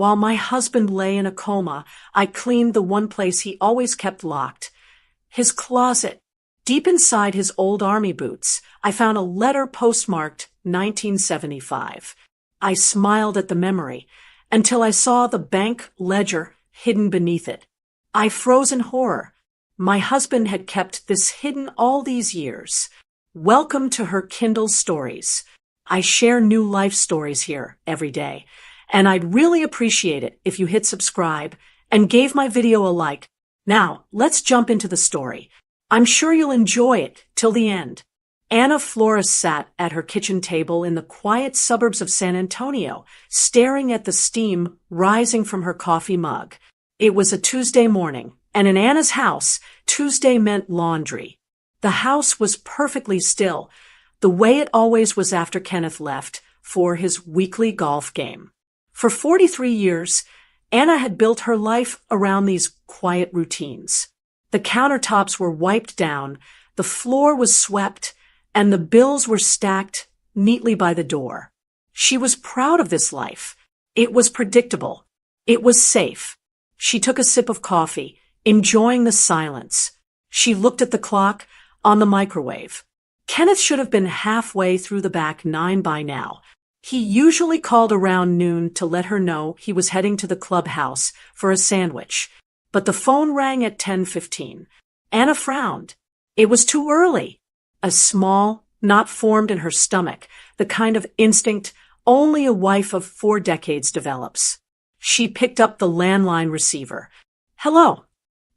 while my husband lay in a coma, I cleaned the one place he always kept locked. His closet. Deep inside his old army boots, I found a letter postmarked 1975. I smiled at the memory until I saw the bank ledger hidden beneath it. I froze in horror. My husband had kept this hidden all these years. Welcome to her Kindle Stories. I share new life stories here every day, and I'd really appreciate it if you hit subscribe and gave my video a like. Now, let's jump into the story. I'm sure you'll enjoy it till the end. Ana Flores sat at her kitchen table in the quiet suburbs of San Antonio, staring at the steam rising from her coffee mug. It was a Tuesday morning, and in Ana's house, Tuesday meant laundry. The house was perfectly still, the way it always was after Kenneth left for his weekly golf game. For 43 years, Ana had built her life around these quiet routines. The countertops were wiped down, the floor was swept, and the bills were stacked neatly by the door. She was proud of this life. It was predictable. It was safe. She took a sip of coffee, enjoying the silence. She looked at the clock on the microwave. Kenneth should have been halfway through the back nine by now. He usually called around noon to let her know he was heading to the clubhouse for a sandwich. But the phone rang at 10:15. Ana frowned. It was too early. A small knot formed in her stomach, the kind of instinct only a wife of 4 decades develops. She picked up the landline receiver. Hello.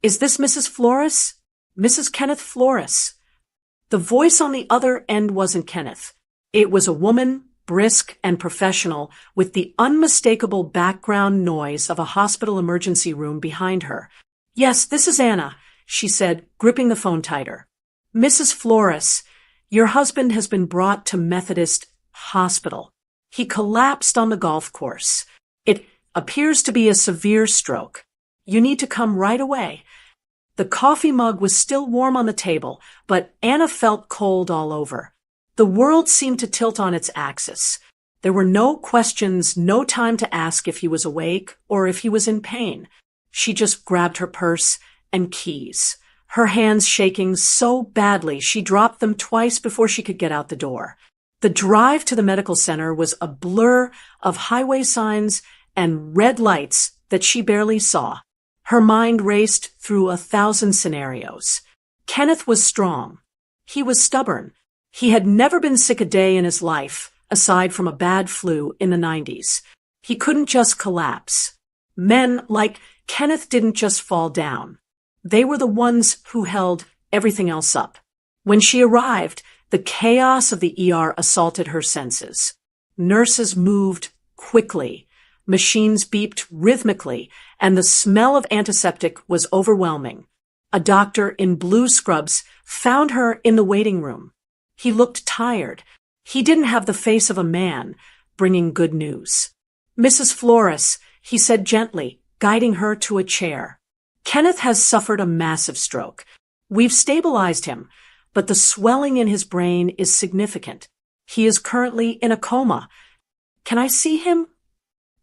Is this Mrs. Flores? Mrs. Kenneth Flores. The voice on the other end wasn't Kenneth. It was a woman, brisk and professional, with the unmistakable background noise of a hospital emergency room behind her. Yes, this is Ana, she said, gripping the phone tighter. Mrs. Flores, your husband has been brought to Methodist Hospital. He collapsed on the golf course. It appears to be a severe stroke. You need to come right away. The coffee mug was still warm on the table, but Ana felt cold all over. The world seemed to tilt on its axis. There were no questions, no time to ask if he was awake or if he was in pain. She just grabbed her purse and keys. Her hands shaking so badly she dropped them twice before she could get out the door. The drive to the medical center was a blur of highway signs and red lights that she barely saw. Her mind raced through 1,000 scenarios. Kenneth was strong. He was stubborn. He had never been sick a day in his life, aside from a bad flu in the 90s. He couldn't just collapse. Men like Kenneth didn't just fall down. They were the ones who held everything else up. When she arrived, the chaos of the ER assaulted her senses. Nurses moved quickly. Machines beeped rhythmically, and the smell of antiseptic was overwhelming. A doctor in blue scrubs found her in the waiting room. He looked tired. He didn't have the face of a man bringing good news. Mrs. Flores, he said gently, guiding her to a chair. Kenneth has suffered a massive stroke. We've stabilized him, but the swelling in his brain is significant. He is currently in a coma. Can I see him?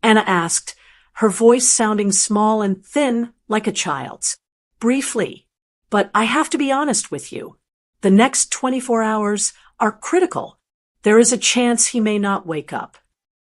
Ana asked, her voice sounding small and thin like a child's. Briefly, but I have to be honest with you. The next 24 hours are critical. There is a chance he may not wake up.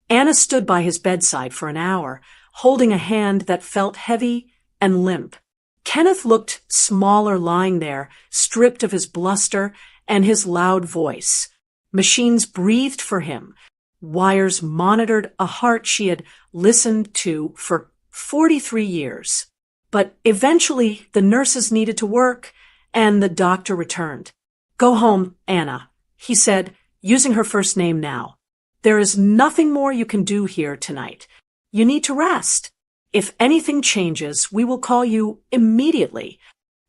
Ana stood by his bedside for an hour, holding a hand that felt heavy and limp. Kenneth looked smaller lying there, stripped of his bluster and his loud voice. Machines breathed for him. Wires monitored a heart she had listened to for 43 years. But eventually the nurses needed to work, and the doctor returned. Go home, Ana, he said, using her first name now. There is nothing more you can do here tonight. You need to rest. If anything changes, we will call you immediately.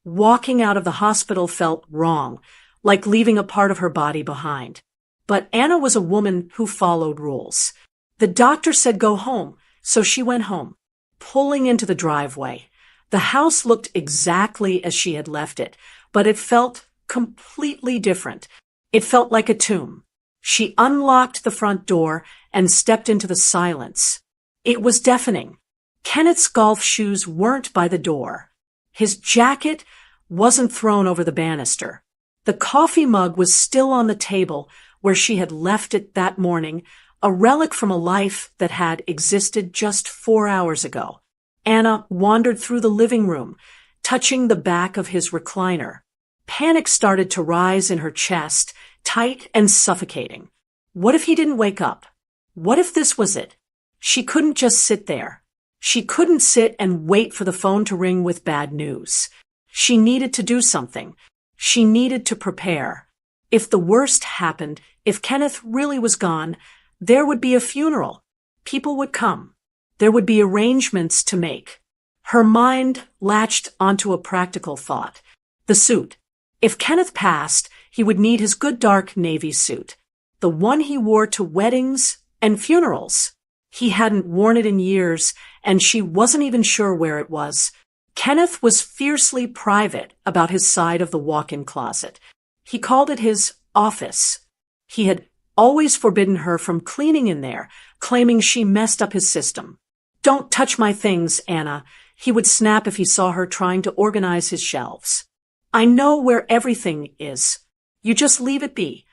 Walking out of the hospital felt wrong, like leaving a part of her body behind. But Ana was a woman who followed rules. The doctor said go home, so she went home, pulling into the driveway. The house looked exactly as she had left it, but it felt completely different. It felt like a tomb. She unlocked the front door and stepped into the silence. It was deafening. Kenneth's golf shoes weren't by the door. His jacket wasn't thrown over the banister. The coffee mug was still on the table where she had left it that morning, a relic from a life that had existed just 4 hours ago. Anna wandered through the living room, touching the back of his recliner. Panic started to rise in her chest, tight and suffocating. What if he didn't wake up? What if this was it? She couldn't just sit there. She couldn't sit and wait for the phone to ring with bad news. She needed to do something. She needed to prepare. If the worst happened, if Kenneth really was gone, there would be a funeral. People would come. There would be arrangements to make. Her mind latched onto a practical thought. The suit. If Kenneth passed, he would need his good dark navy suit. The one he wore to weddings and funerals. He hadn't worn it in years, and she wasn't even sure where it was. Kenneth was fiercely private about his side of the walk-in closet. He called it his office. He had always forbidden her from cleaning in there, claiming she messed up his system. "Don't touch my things, Anna," he would snap if he saw her trying to organize his shelves. "I know where everything is. You just leave it be."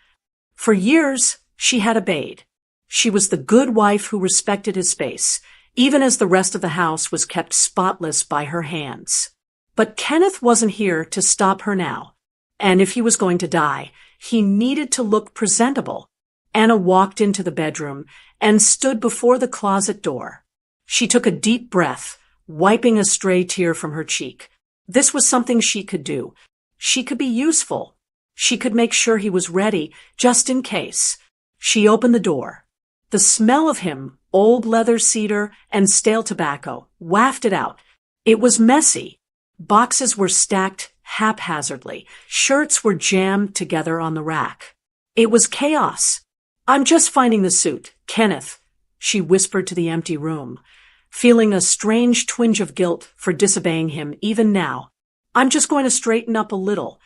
For years, she had obeyed. She was the good wife who respected his space, even as the rest of the house was kept spotless by her hands. But Kenneth wasn't here to stop her now. And if he was going to die, he needed to look presentable. Anna walked into the bedroom and stood before the closet door. She took a deep breath, wiping a stray tear from her cheek. This was something she could do. She could be useful. She could make sure he was ready, just in case. She opened the door. The smell of him, old leather cedar and stale tobacco, wafted out. It was messy. Boxes were stacked haphazardly. Shirts were jammed together on the rack. It was chaos. "I'm just finding the suit, Kenneth," she whispered to the empty room, feeling a strange twinge of guilt for disobeying him even now. "I'm just going to straighten up a little."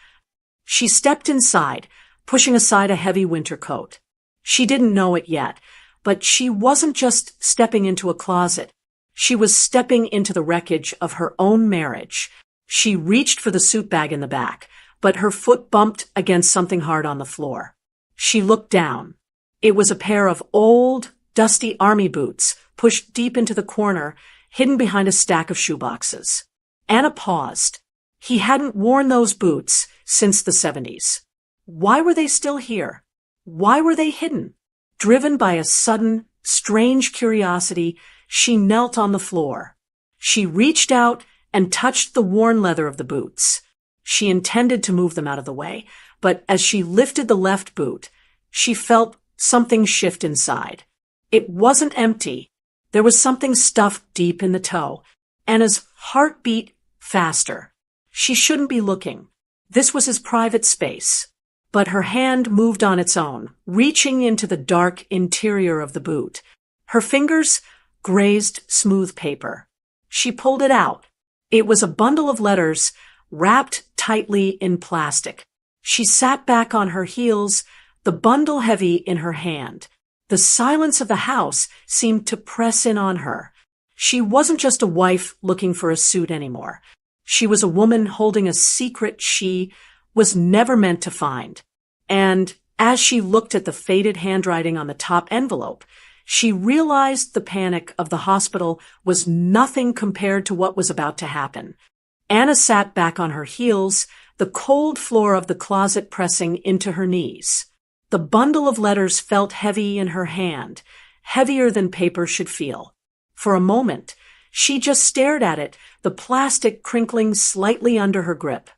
She stepped inside, pushing aside a heavy winter coat. She didn't know it yet, but she wasn't just stepping into a closet. She was stepping into the wreckage of her own marriage. She reached for the suit bag in the back, but her foot bumped against something hard on the floor. She looked down. It was a pair of old, dusty army boots pushed deep into the corner, hidden behind a stack of shoeboxes. Anna paused. He hadn't worn those boots since the 70s. Why were they still here? Why were they hidden? Driven by a sudden, strange curiosity, she knelt on the floor. She reached out and touched the worn leather of the boots. She intended to move them out of the way, but as she lifted the left boot, she felt something shift inside. It wasn't empty. There was something stuffed deep in the toe. Anna's heart beat faster. She shouldn't be looking. This was his private space. But her hand moved on its own, reaching into the dark interior of the boot. Her fingers grazed smooth paper. She pulled it out. It was a bundle of letters wrapped tightly in plastic. She sat back on her heels, the bundle heavy in her hand. The silence of the house seemed to press in on her. She wasn't just a wife looking for a suit anymore. She was a woman holding a secret she was never meant to find. And as she looked at the faded handwriting on the top envelope, she realized the panic of the hospital was nothing compared to what was about to happen. Anna sat back on her heels, the cold floor of the closet pressing into her knees. The bundle of letters felt heavy in her hand, heavier than paper should feel. For a moment, she just stared at it, the plastic crinkling slightly under her grip.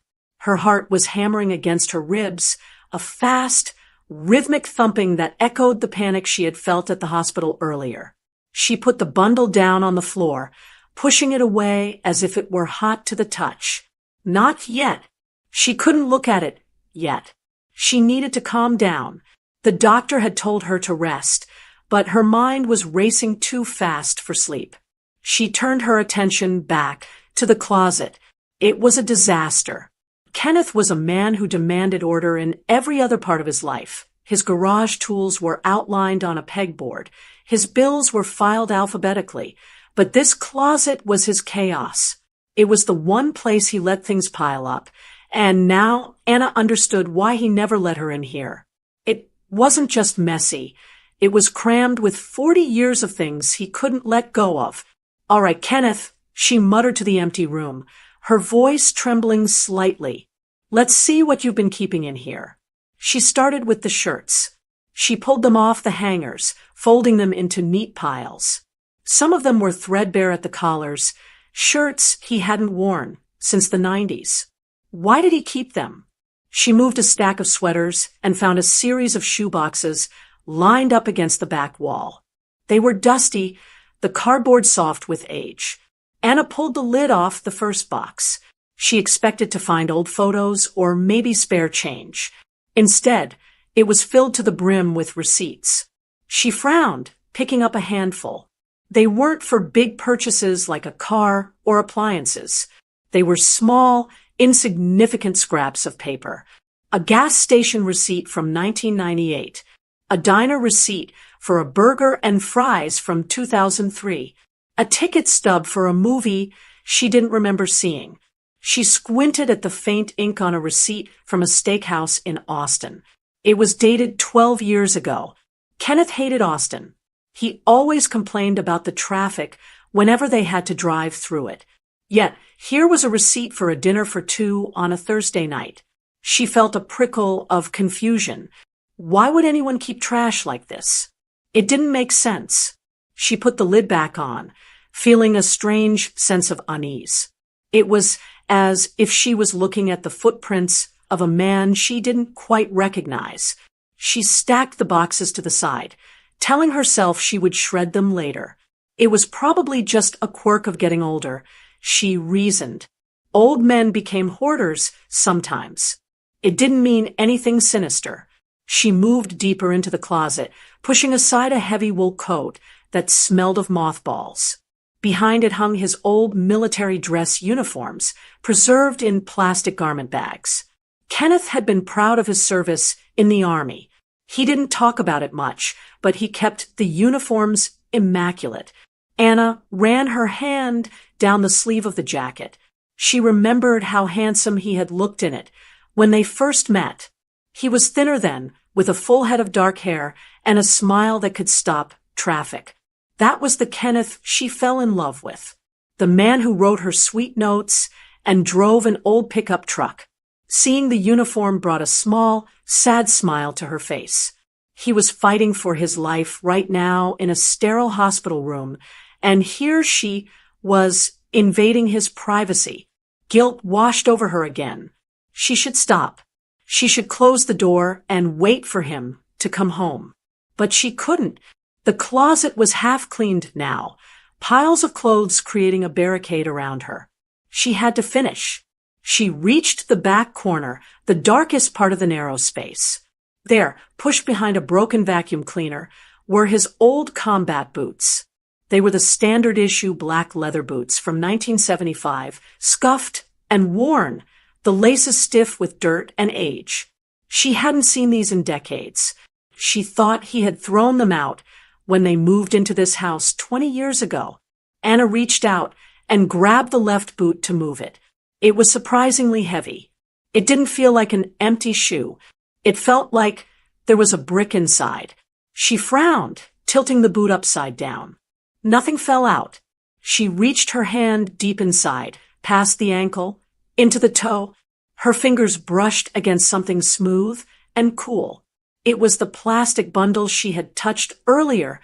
Her heart was hammering against her ribs, a fast, rhythmic thumping that echoed the panic she had felt at the hospital earlier. She put the bundle down on the floor, pushing it away as if it were hot to the touch. Not yet. She couldn't look at it yet. She needed to calm down. The doctor had told her to rest, but her mind was racing too fast for sleep. She turned her attention back to the closet. It was a disaster. Kenneth was a man who demanded order in every other part of his life. His garage tools were outlined on a pegboard. His bills were filed alphabetically, but this closet was his chaos. It was the one place he let things pile up, and now Anna understood why he never let her in here. It wasn't just messy. It was crammed with 40 years of things he couldn't let go of. "All right, Kenneth," she muttered to the empty room, her voice trembling slightly. "Let's see what you've been keeping in here." She started with the shirts. She pulled them off the hangers, folding them into neat piles. Some of them were threadbare at the collars, shirts he hadn't worn since the 90s. Why did he keep them? She moved a stack of sweaters and found a series of shoeboxes lined up against the back wall. They were dusty, the cardboard soft with age. Anna pulled the lid off the first box. She expected to find old photos or maybe spare change. Instead, it was filled to the brim with receipts. She frowned, picking up a handful. They weren't for big purchases like a car or appliances. They were small, insignificant scraps of paper. A gas station receipt from 1998. A diner receipt for a burger and fries from 2003. A ticket stub for a movie she didn't remember seeing. She squinted at the faint ink on a receipt from a steakhouse in Austin. It was dated 12 years ago. Kenneth hated Austin. He always complained about the traffic whenever they had to drive through it. Yet, here was a receipt for a dinner for two on a Thursday night. She felt a prickle of confusion. Why would anyone keep trash like this? It didn't make sense. She put the lid back on, feeling a strange sense of unease. It was as if she was looking at the footprints of a man she didn't quite recognize. She stacked the boxes to the side, telling herself she would shred them later. It was probably just a quirk of getting older, she reasoned. Old men became hoarders sometimes. It didn't mean anything sinister. She moved deeper into the closet, pushing aside a heavy wool coat that smelled of mothballs. Behind it hung his old military dress uniforms, preserved in plastic garment bags. Kenneth had been proud of his service in the army. He didn't talk about it much, but he kept the uniforms immaculate. Anna ran her hand down the sleeve of the jacket. She remembered how handsome he had looked in it when they first met. He was thinner then, with a full head of dark hair and a smile that could stop traffic. That was the Kenneth she fell in love with. The man who wrote her sweet notes and drove an old pickup truck. Seeing the uniform brought a small, sad smile to her face. He was fighting for his life right now in a sterile hospital room, and here she was invading his privacy. Guilt washed over her again. She should stop. She should close the door and wait for him to come home. But she couldn't. The closet was half cleaned now, piles of clothes creating a barricade around her. She had to finish. She reached the back corner, the darkest part of the narrow space. There, pushed behind a broken vacuum cleaner, were his old combat boots. They were the standard-issue black leather boots from 1975, scuffed and worn, the laces stiff with dirt and age. She hadn't seen these in decades. She thought he had thrown them out when they moved into this house 20 years ago. Anna reached out and grabbed the left boot to move it. It was surprisingly heavy. It didn't feel like an empty shoe. It felt like there was a brick inside. She frowned, tilting the boot upside down. Nothing fell out. She reached her hand deep inside, past the ankle, into the toe. Her fingers brushed against something smooth and cool. It was the plastic bundle she had touched earlier,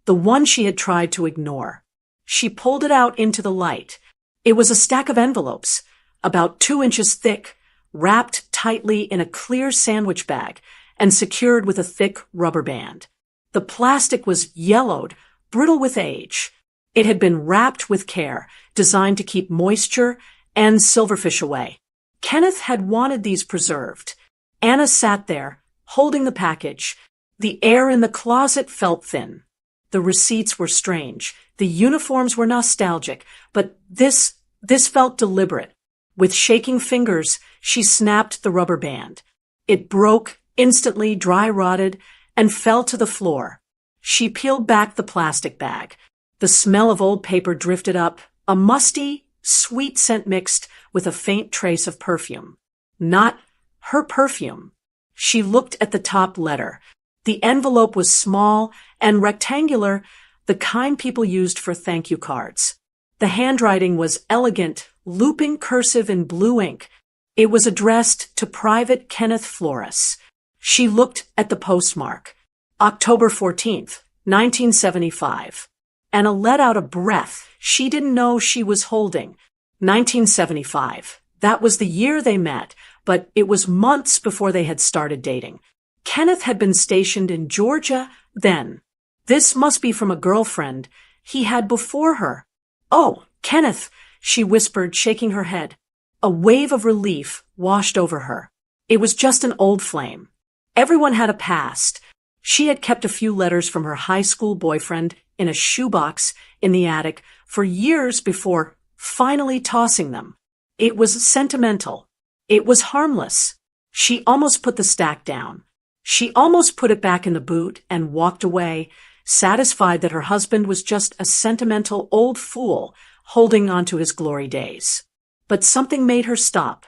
the one she had tried to ignore. She pulled it out into the light. It was a stack of envelopes, about 2 inches thick, wrapped tightly in a clear sandwich bag and secured with a thick rubber band. The plastic was yellowed, brittle with age. It had been wrapped with care, designed to keep moisture and silverfish away. Kenneth had wanted these preserved. Anna sat there, holding the package. The air in the closet felt thin. The receipts were strange. The uniforms were nostalgic, but this felt deliberate. With shaking fingers, she snapped the rubber band. It broke, instantly dry-rotted, and fell to the floor. She peeled back the plastic bag. The smell of old paper drifted up, a musty, sweet scent mixed with a faint trace of perfume. Not her perfume. She looked at the top letter. The envelope was small and rectangular, the kind people used for thank you cards. The handwriting was elegant, looping cursive in blue ink. It was addressed to Private Kenneth Flores. She looked at the postmark. October 14th, 1975. Anna let out a breath she didn't know she was holding. 1975. That was the year they met, but it was months before they had started dating. Kenneth had been stationed in Georgia then. This must be from a girlfriend he had before her. "Oh, Kenneth," she whispered, shaking her head. A wave of relief washed over her. It was just an old flame. Everyone had a past. She had kept a few letters from her high school boyfriend in a shoebox in the attic for years before finally tossing them. It was sentimental. It was harmless. She almost put the stack down. She almost put it back in the boot and walked away, satisfied that her husband was just a sentimental old fool holding on to his glory days. But something made her stop.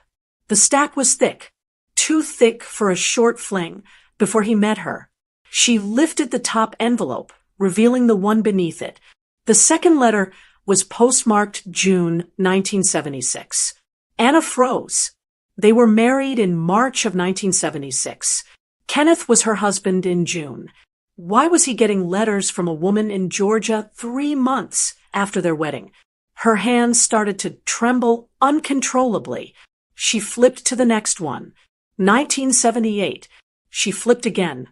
The stack was thick, too thick for a short fling before he met her. She lifted the top envelope, revealing the one beneath it. The second letter was postmarked June 1976. Anna froze. They were married in March of 1976. Kenneth was her husband in June. Why was he getting letters from a woman in Georgia 3 months after their wedding? Her hands started to tremble uncontrollably. She flipped to the next one. 1978. She flipped again.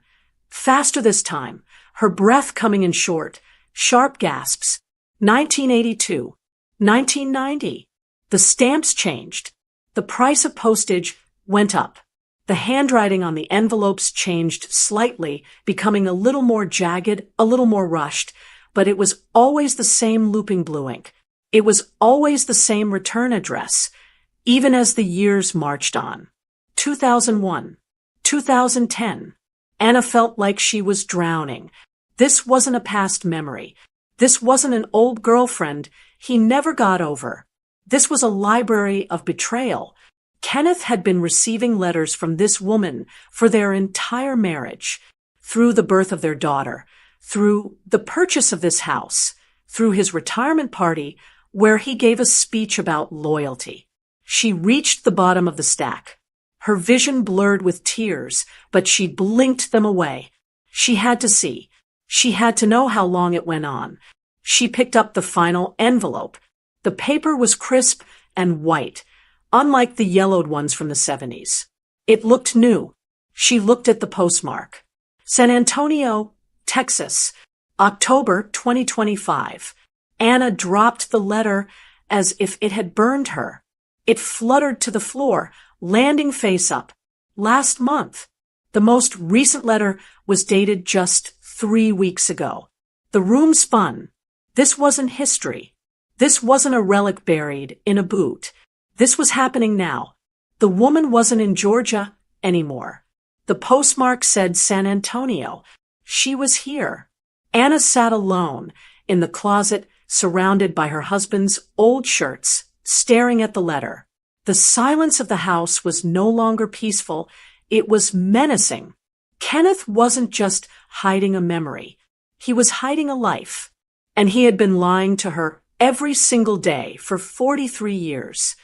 Faster this time, her breath coming in short, sharp gasps. 1982. 1990. The stamps changed. The price of postage went up. The handwriting on the envelopes changed slightly, becoming a little more jagged, a little more rushed, but it was always the same looping blue ink. It was always the same return address, even as the years marched on. 2001. 2010. Anna felt like she was drowning. This wasn't a past memory. This wasn't an old girlfriend he never got over. This was a library of betrayal. Kenneth had been receiving letters from this woman for their entire marriage, through the birth of their daughter, through the purchase of this house, through his retirement party where he gave a speech about loyalty. She reached the bottom of the stack. Her vision blurred with tears, but she blinked them away. She had to see. She had to know how long it went on. She picked up the final envelope. The paper was crisp and white, unlike the yellowed ones from the 70s. It looked new. She looked at the postmark. San Antonio, Texas, October 2025. Anna dropped the letter as if it had burned her. It fluttered to the floor, landing face up. Last month. The most recent letter was dated just 3 weeks ago. The room spun. This wasn't history. This wasn't a relic buried in a boot. This was happening now. The woman wasn't in Georgia anymore. The postmark said San Antonio. She was here. Anna sat alone in the closet, surrounded by her husband's old shirts, staring at the letter. The silence of the house was no longer peaceful. It was menacing. Kenneth wasn't just hiding a memory. He was hiding a life. And he had been lying to her every single day for 43 years.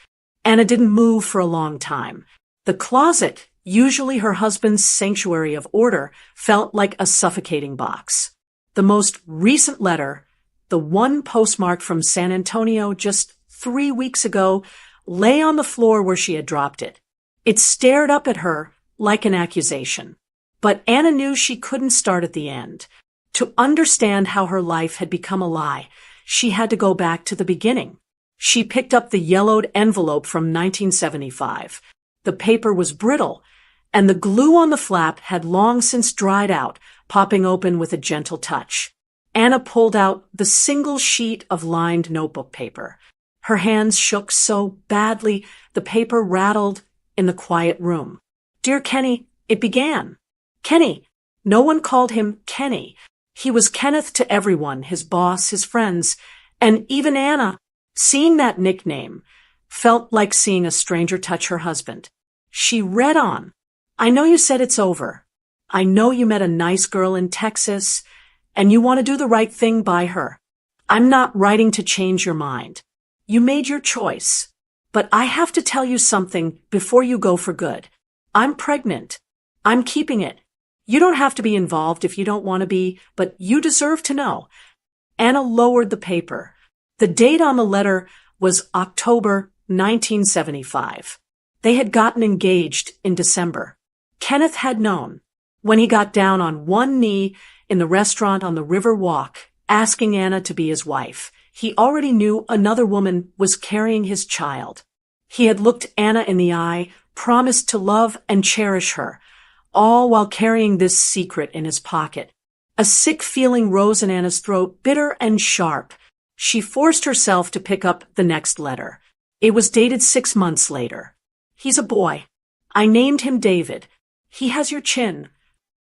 Anna didn't move for a long time. The closet, usually her husband's sanctuary of order, felt like a suffocating box. The most recent letter, the one postmarked from San Antonio just 3 weeks ago, lay on the floor where she had dropped it. It stared up at her like an accusation. But Anna knew she couldn't start at the end. To understand how her life had become a lie, she had to go back to the beginning. She picked up the yellowed envelope from 1975. The paper was brittle, and the glue on the flap had long since dried out, popping open with a gentle touch. Anna pulled out the single sheet of lined notebook paper. Her hands shook so badly the paper rattled in the quiet room. "Dear Kenny," it began. Kenny. No one called him Kenny. He was Kenneth to everyone, his boss, his friends, and even Anna. Seeing that nickname felt like seeing a stranger touch her husband. She read on. I know you said it's over. I know you met a nice girl in Texas, and you want to do the right thing by her. I'm not writing to change your mind. You made your choice. But I have to tell you something before you go for good. I'm pregnant. I'm keeping it. You don't have to be involved if you don't want to be, but you deserve to know. Anna lowered the paper. The date on the letter was October 1975. They had gotten engaged in December. Kenneth had known. When he got down on one knee in the restaurant on the River Walk, asking Anna to be his wife, he already knew another woman was carrying his child. He had looked Anna in the eye, promised to love and cherish her, all while carrying this secret in his pocket. A sick feeling rose in Anna's throat, bitter and sharp. She forced herself to pick up the next letter. It was dated 6 months later. He's a boy. I named him David. He has your chin.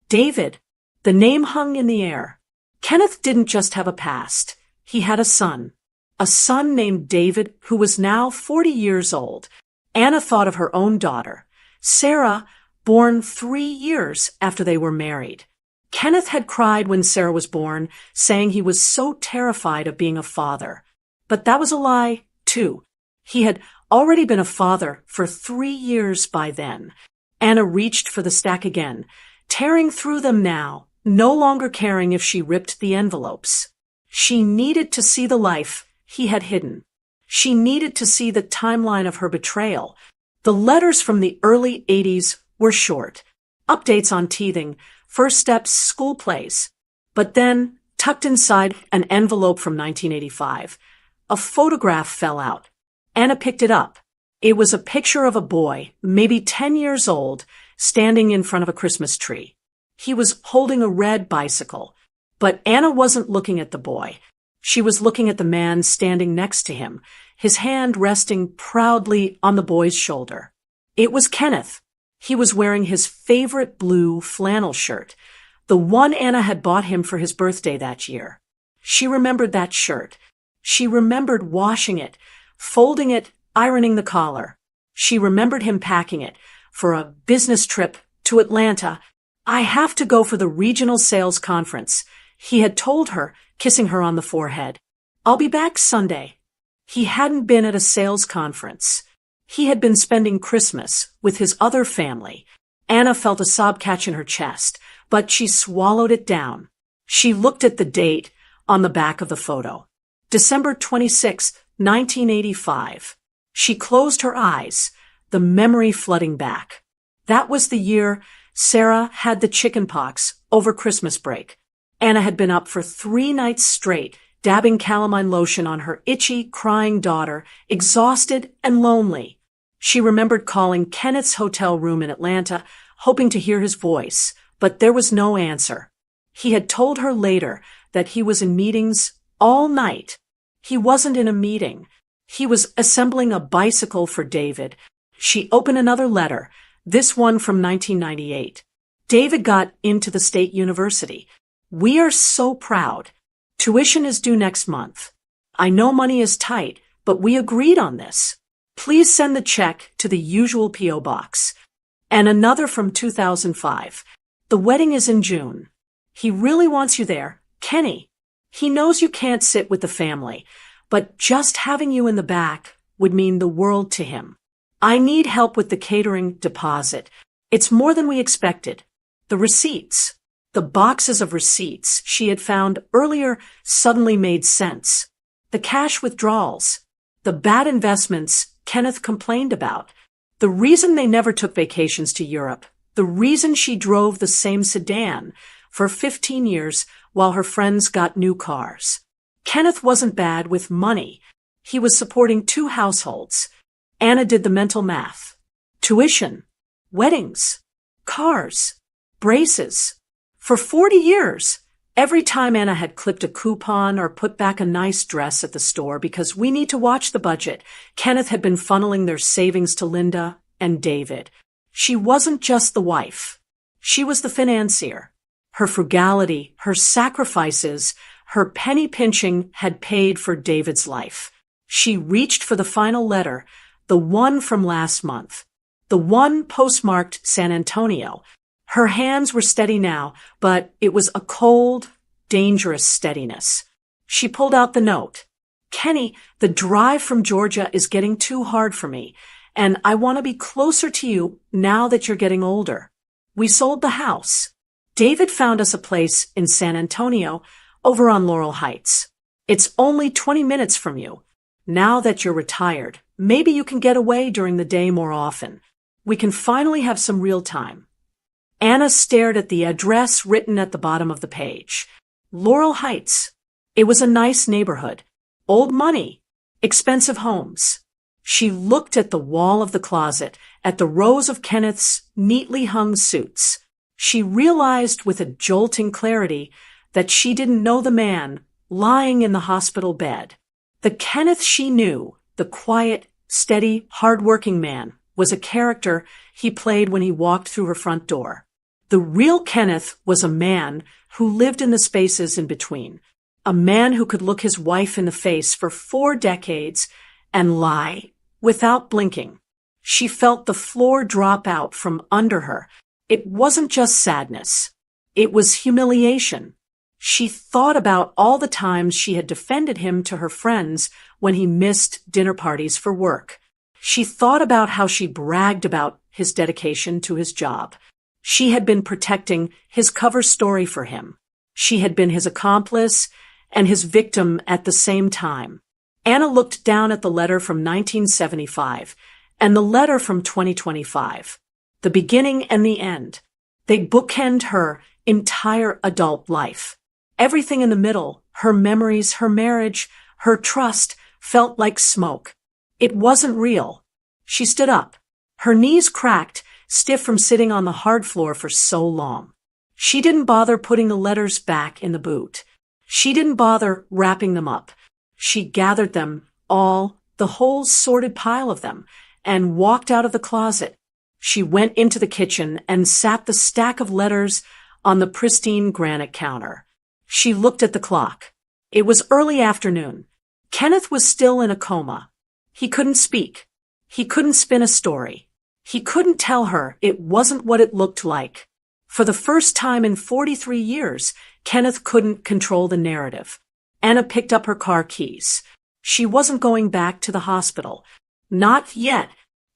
David. The name hung in the air. Kenneth didn't just have a past. He had a son. A son named David who was now 40 years old. Anna thought of her own daughter, Sarah, born 3 years after they were married. Kenneth had cried when Sarah was born, saying he was so terrified of being a father. But that was a lie, too. He had already been a father for 3 years by then. Anna reached for the stack again, tearing through them now, no longer caring if she ripped the envelopes. She needed to see the life he had hidden. She needed to see the timeline of her betrayal. The letters from the early 80s were short. Updates on teething, first steps, school plays. But then, tucked inside an envelope from 1985, a photograph fell out. Anna picked it up. It was a picture of a boy, maybe 10 years old, standing in front of a Christmas tree. He was holding a red bicycle. But Anna wasn't looking at the boy. She was looking at the man standing next to him, his hand resting proudly on the boy's shoulder. It was Kenneth. He was wearing his favorite blue flannel shirt, the one Anna had bought him for his birthday that year. She remembered that shirt. She remembered washing it, folding it, ironing the collar. She remembered him packing it for a business trip to Atlanta. I have to go for the regional sales conference, he had told her, kissing her on the forehead. I'll be back Sunday. He hadn't been at a sales conference. He had been spending Christmas with his other family. Anna felt a sob catch in her chest, but she swallowed it down. She looked at the date on the back of the photo. December 26, 1985. She closed her eyes, the memory flooding back. That was the year Sarah had the chickenpox over Christmas break. Anna had been up for 3 nights straight, dabbing calamine lotion on her itchy, crying daughter, exhausted and lonely. She remembered calling Kenneth's hotel room in Atlanta, hoping to hear his voice, but there was no answer. He had told her later that he was in meetings all night. He wasn't in a meeting. He was assembling a bicycle for David. She opened another letter, this one from 1998. David got into the state university. We are so proud. Tuition is due next month. I know money is tight, but we agreed on this. Please send the check to the usual P.O. box. And another from 2005. The wedding is in June. He really wants you there, Kenny. He knows you can't sit with the family, but just having you in the back would mean the world to him. I need help with the catering deposit. It's more than we expected. The receipts. The boxes of receipts she had found earlier suddenly made sense. The cash withdrawals. The bad investments Kenneth complained about. The reason they never took vacations to Europe. The reason she drove the same sedan for 15 years while her friends got new cars. Kenneth wasn't bad with money. He was supporting 2 households. Anna did the mental math. Tuition, weddings, cars, braces. For 40 years, every time Anna had clipped a coupon or put back a nice dress at the store because we need to watch the budget, Kenneth had been funneling their savings to Linda and David. She wasn't just the wife. She was the financier. Her frugality, her sacrifices, her penny pinching had paid for David's life. She reached for the final letter, the one from last month, the one postmarked San Antonio. Her hands were steady now, but it was a cold, dangerous steadiness. She pulled out the note. Kenny, the drive from Georgia is getting too hard for me, and I want to be closer to you now that you're getting older. We sold the house. David found us a place in San Antonio over on Laurel Heights. It's only 20 minutes from you. Now that you're retired, maybe you can get away during the day more often. We can finally have some real time. Anna stared at the address written at the bottom of the page. Laurel Heights. It was a nice neighborhood. Old money. Expensive homes. She looked at the wall of the closet, at the rows of Kenneth's neatly hung suits. She realized with a jolting clarity that she didn't know the man lying in the hospital bed. The Kenneth she knew, the quiet, steady, hard-working man, was a character he played when he walked through her front door. The real Kenneth was a man who lived in the spaces in between, a man who could look his wife in the face for 4 decades and lie without blinking. She felt the floor drop out from under her. It wasn't just sadness. It was humiliation. She thought about all the times she had defended him to her friends when he missed dinner parties for work. She thought about how she bragged about his dedication to his job. She had been protecting his cover story for him. She had been his accomplice and his victim at the same time. Anna looked down at the letter from 1975 and the letter from 2025. The beginning and the end. They bookend her entire adult life. Everything in the middle, her memories, her marriage, her trust, felt like smoke. It wasn't real. She stood up. Her knees cracked, stiff from sitting on the hard floor for so long. She didn't bother putting the letters back in the boot. She didn't bother wrapping them up. She gathered them all, the whole sorted pile of them, and walked out of the closet. She went into the kitchen and sat the stack of letters on the pristine granite counter. She looked at the clock. It was early afternoon. Kenneth was still in a coma. He couldn't speak. He couldn't spin a story. He couldn't tell her it wasn't what it looked like. For the first time in 43 years, Kenneth couldn't control the narrative. Anna picked up her car keys. She wasn't going back to the hospital. Not yet.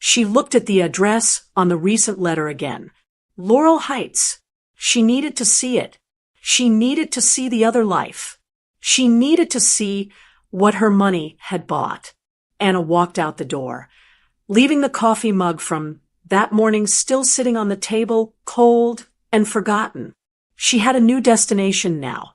She looked at the address on the recent letter again. Laurel Heights. She needed to see it. She needed to see the other life. She needed to see what her money had bought. Anna walked out the door, leaving the coffee mug from that morning still sitting on the table, cold and forgotten. She had a new destination now.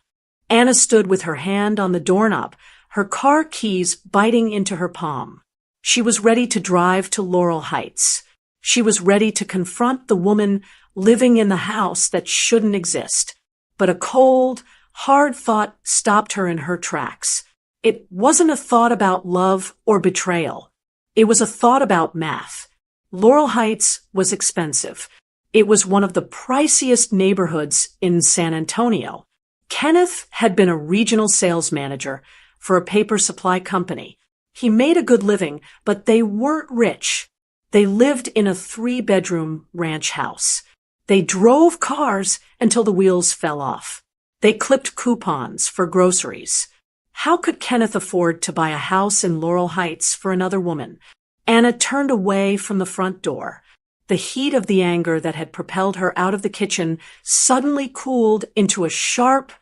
Anna stood with her hand on the doorknob, her car keys biting into her palm. She was ready to drive to Laurel Heights. She was ready to confront the woman living in the house that shouldn't exist. But a cold, hard thought stopped her in her tracks. It wasn't a thought about love or betrayal. It was a thought about math. Laurel Heights was expensive. It was one of the priciest neighborhoods in San Antonio. Kenneth had been a regional sales manager for a paper supply company. He made a good living, but they weren't rich. They lived in a 3-bedroom ranch house. They drove cars until the wheels fell off. They clipped coupons for groceries. How could Kenneth afford to buy a house in Laurel Heights for another woman? Anna turned away from the front door. The heat of the anger that had propelled her out of the kitchen suddenly cooled into a sharp,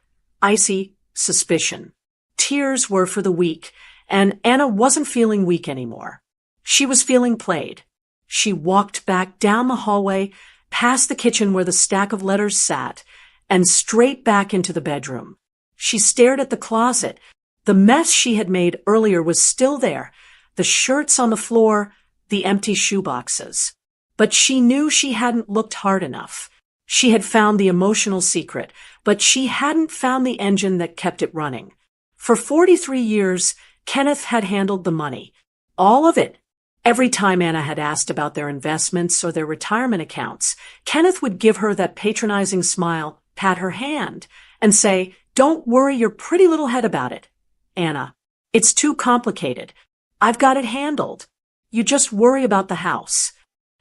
icy suspicion. Tears were for the weak, and Anna wasn't feeling weak anymore. She was feeling played. She walked back down the hallway, past the kitchen where the stack of letters sat, and straight back into the bedroom. She stared at the closet. The mess she had made earlier was still there, the shirts on the floor, the empty shoeboxes. But she knew she hadn't looked hard enough. She had found the emotional secret, but she hadn't found the engine that kept it running. For 43 years, Kenneth had handled the money. All of it. Every time Anna had asked about their investments or their retirement accounts, Kenneth would give her that patronizing smile. pat her hand, and say, "Don't worry your pretty little head about it, Anna. It's too complicated. I've got it handled. You just worry about the house."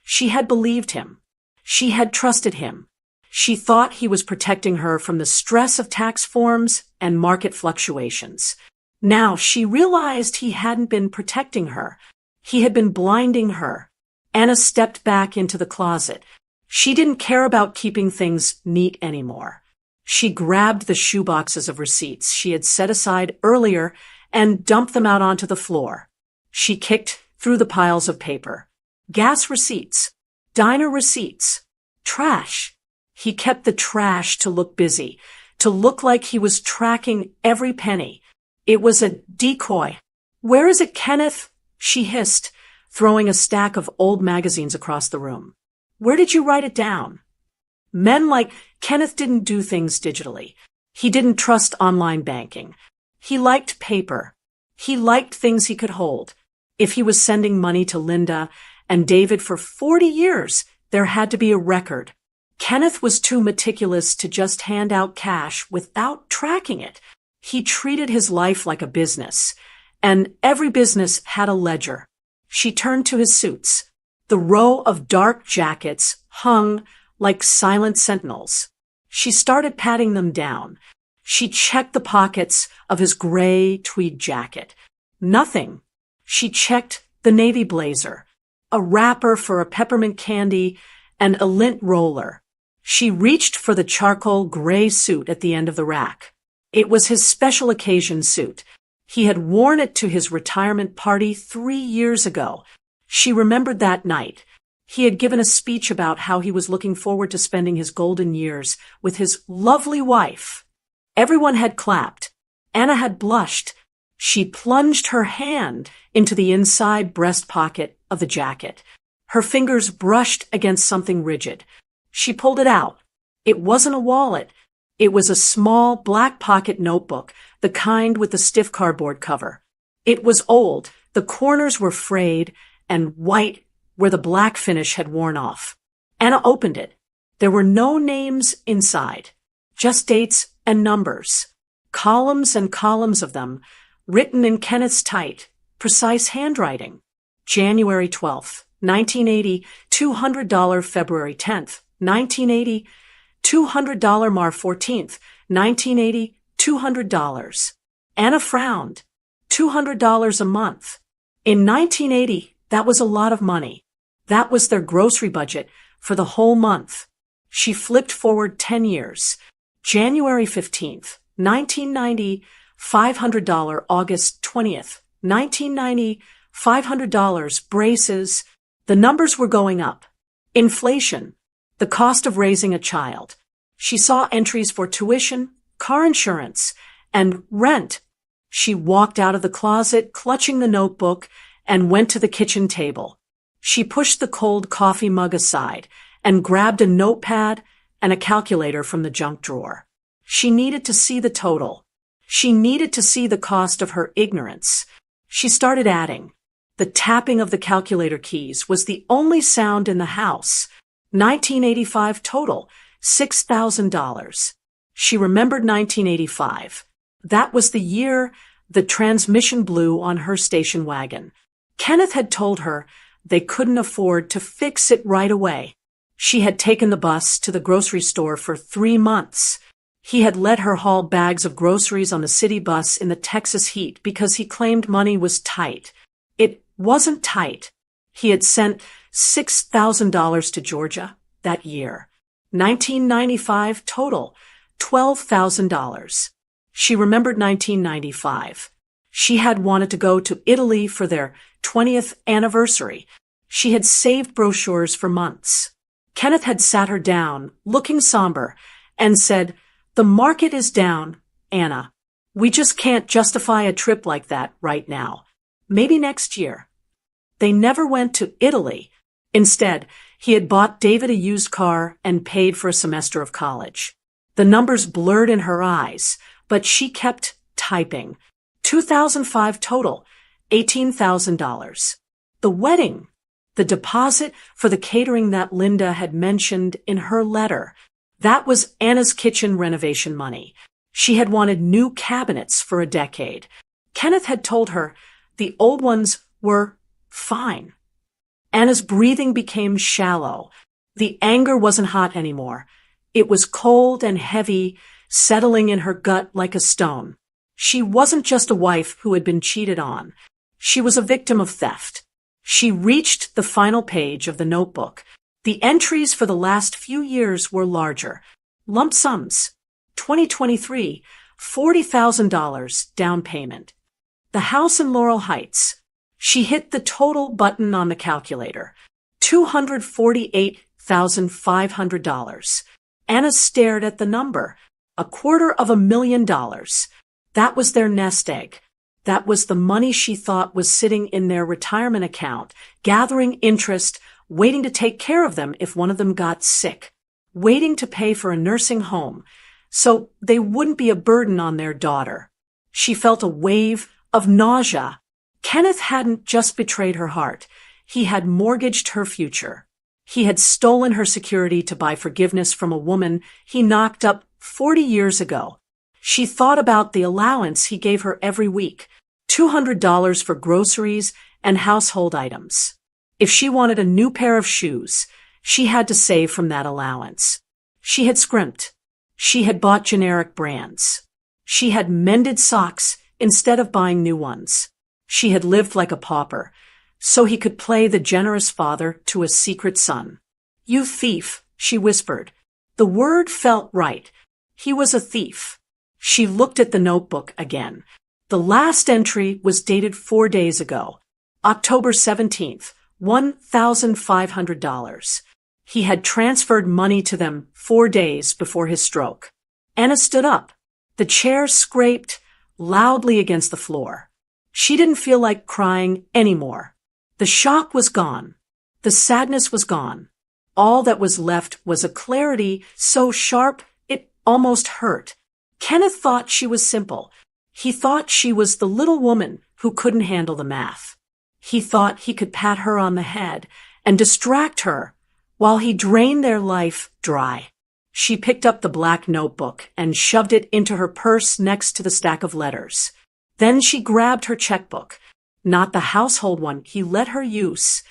She had believed him. She had trusted him. She thought he was protecting her from the stress of tax forms and market fluctuations. Now she realized he hadn't been protecting her. He had been blinding her. Anna stepped back into the closet. She didn't care about keeping things neat anymore. She grabbed the shoeboxes of receipts she had set aside earlier and dumped them out onto the floor. She kicked through the piles of paper. Gas receipts, diner receipts, trash. He kept the trash to look busy, to look like he was tracking every penny. It was a decoy. "Where is it, Kenneth?" she hissed, throwing a stack of old magazines across the room. "Where did you write it down?" Men like Kenneth didn't do things digitally. He didn't trust online banking. He liked paper. He liked things he could hold. If he was sending money to Linda and David for 40 years, there had to be a record. Kenneth was too meticulous to just hand out cash without tracking it. He treated his life like a business, and every business had a ledger. She turned to his suits. The row of dark jackets hung like silent sentinels. She started patting them down. She checked the pockets of his gray tweed jacket. Nothing. She checked the navy blazer, a wrapper for a peppermint candy, and a lint roller. She reached for the charcoal gray suit at the end of the rack. It was his special occasion suit. He had worn it to his retirement party 3 years ago. She remembered that night. He had given a speech about how he was looking forward to spending his golden years with his lovely wife. Everyone had clapped. Anna had blushed. She plunged her hand into the inside breast pocket of the jacket. Her fingers brushed against something rigid. She pulled it out. It wasn't a wallet. It was a small black pocket notebook, the kind with the stiff cardboard cover. It was old. The corners were frayed and white where the black finish had worn off. Anna opened it. There were no names inside, just dates and numbers, columns and columns of them, written in Kenneth's tight, precise handwriting. January 12th, 1980, $200 February 10th, 1980, $200 March 14th, 1980, $200. Anna frowned. $200 a month. In 1980, that was a lot of money. That was their grocery budget for the whole month. She flipped forward 10 years. January 15th, 1990, $500 August 20th, 1990, $500 braces. The numbers were going up. Inflation. The cost of raising a child. She saw entries for tuition, car insurance, and rent. She walked out of the closet, clutching the notebook, and went to the kitchen table. She pushed the cold coffee mug aside and grabbed a notepad and a calculator from the junk drawer. She needed to see the total. She needed to see the cost of her ignorance. She started adding. The tapping of the calculator keys was the only sound in the house. 1985 total, $6,000. She remembered 1985. That was the year the transmission blew on her station wagon. Kenneth had told her they couldn't afford to fix it right away. She had taken the bus to the grocery store for 3 months. He had let her haul bags of groceries on the city bus in the Texas heat because he claimed money was tight. It wasn't tight. He had sent $6,000 to Georgia that year. 1995 total, $12,000. She remembered 1995. She had wanted to go to Italy for their 20th anniversary. She had saved brochures for months. Kenneth had sat her down, looking somber, and said, "The market is down, Anna. We just can't justify a trip like that right now. Maybe next year." They never went to Italy. Instead, he had bought David a used car and paid for a semester of college. The numbers blurred in her eyes, but she kept typing. 2005 total, $18,000. The wedding, the deposit for the catering that Linda had mentioned in her letter, That was Anna's kitchen renovation money. She had wanted new cabinets for a decade. Kenneth had told her the old ones were fine. Anna's breathing became shallow. The anger wasn't hot anymore. It was cold and heavy, settling in her gut like a stone. She wasn't just a wife who had been cheated on. She was a victim of theft. She reached the final page of the notebook. The entries for the last few years were larger. Lump sums. 2023, $40,000 down payment. The house in Laurel Heights. She hit the total button on the calculator. $248,500. Anna stared at the number. $250,000. That was their nest egg. That was the money she thought was sitting in their retirement account, gathering interest, waiting to take care of them if one of them got sick, waiting to pay for a nursing home, so they wouldn't be a burden on their daughter. She felt a wave of nausea. Kenneth hadn't just betrayed her heart. He had mortgaged her future. He had stolen her security to buy forgiveness from a woman he knocked up 40 years ago. She thought about the allowance he gave her every week, $200 for groceries and household items. If she wanted a new pair of shoes, she had to save from that allowance. She had scrimped. She had bought generic brands. She had mended socks instead of buying new ones. She had lived like a pauper, so he could play the generous father to a secret son. "You thief," she whispered. The word felt right. He was a thief. She looked at the notebook again. The last entry was dated 4 days ago, October 17th, $1,500. He had transferred money to them 4 days before his stroke. Anna stood up. The chair scraped loudly against the floor. She didn't feel like crying anymore. The shock was gone. The sadness was gone. All that was left was a clarity so sharp it almost hurt. Kenneth thought she was simple. He thought she was the little woman who couldn't handle the math. He thought he could pat her on the head and distract her while he drained their life dry. She picked up the black notebook and shoved it into her purse next to the stack of letters. Then she grabbed her checkbook, not the household one he let her use,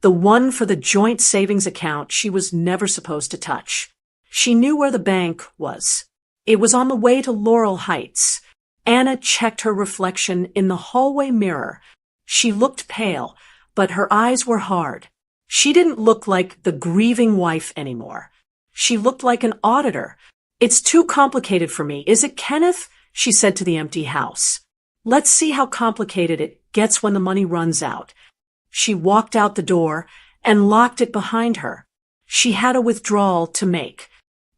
the one for the joint savings account she was never supposed to touch. She knew where the bank was. It was on the way to Laurel Heights. Anna checked her reflection in the hallway mirror. She looked pale, but her eyes were hard. She didn't look like the grieving wife anymore. She looked like an auditor. "It's too complicated for me, is it, Kenneth?" she said to the empty house. "Let's see how complicated it gets when the money runs out." She walked out the door and locked it behind her. She had a withdrawal to make.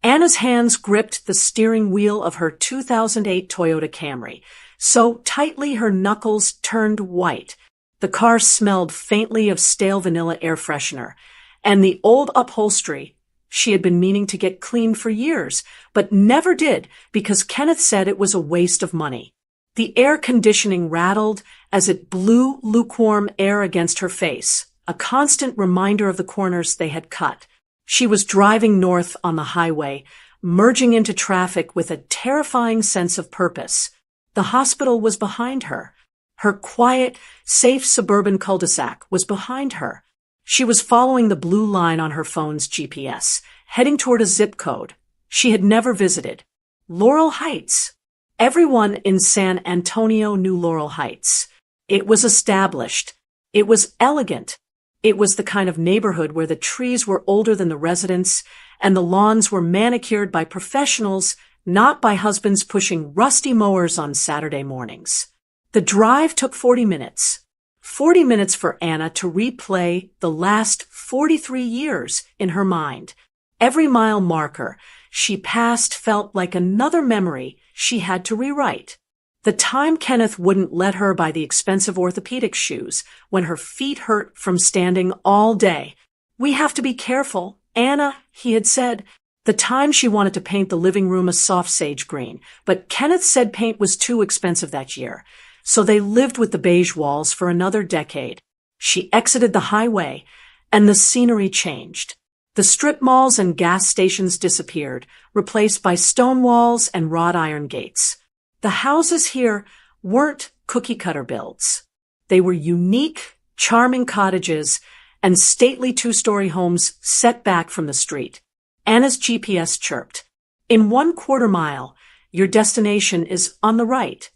Anna's hands gripped the steering wheel of her 2008 Toyota Camry, so tightly her knuckles turned white. The car smelled faintly of stale vanilla air freshener, and the old upholstery she had been meaning to get cleaned for years, but never did because Kenneth said it was a waste of money. The air conditioning rattled as it blew lukewarm air against her face, a constant reminder of the corners they had cut. She was driving north on the highway, merging into traffic with a terrifying sense of purpose. The hospital was behind her. Her quiet, safe suburban cul-de-sac was behind her. She was following the blue line on her phone's GPS, heading toward a zip code she had never visited. Laurel Heights. Everyone in San Antonio knew Laurel Heights. It was established. It was elegant. It was the kind of neighborhood where the trees were older than the residents and the lawns were manicured by professionals, not by husbands pushing rusty mowers on Saturday mornings. The drive took 40 minutes. 40 minutes for Anna to replay the last 43 years in her mind. Every mile marker she passed felt like another memory she had to rewrite. The time Kenneth wouldn't let her buy the expensive orthopedic shoes when her feet hurt from standing all day. "We have to be careful, Anna," he had said. The time she wanted to paint the living room a soft sage green, but Kenneth said paint was too expensive that year, so they lived with the beige walls for another decade. She exited the highway, and the scenery changed. The strip malls and gas stations disappeared, replaced by stone walls and wrought iron gates. The houses here weren't cookie-cutter builds. They were unique, charming cottages and stately two-story homes set back from the street. Anna's GPS chirped. In 1/4 mile, your destination is on the right.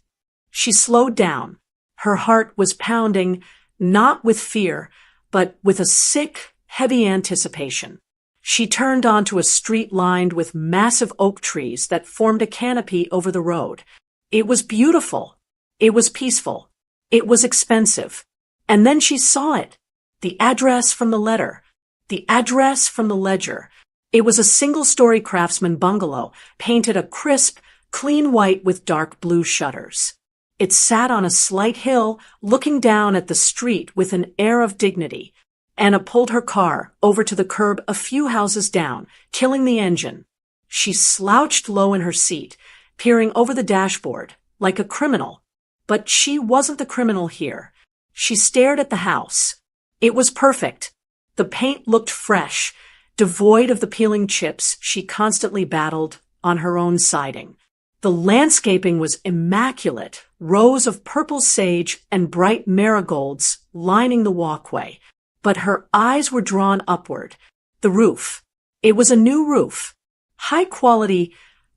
She slowed down. Her heart was pounding, not with fear, but with a sick, heavy anticipation. She turned onto a street lined with massive oak trees that formed a canopy over the road. It was beautiful. It was peaceful. It was expensive. And then she saw it. The address from the letter. The address from the ledger. It was a single-story craftsman bungalow, painted a crisp, clean white with dark blue shutters. It sat on a slight hill, looking down at the street with an air of dignity. Anna pulled her car over to the curb a few houses down, killing the engine. She slouched low in her seat, peering over the dashboard, like a criminal. But she wasn't the criminal here. She stared at the house. It was perfect. The paint looked fresh, devoid of the peeling chips she constantly battled on her own siding. The landscaping was immaculate, rows of purple sage and bright marigolds lining the walkway. But her eyes were drawn upward. The roof. It was a new roof. High-quality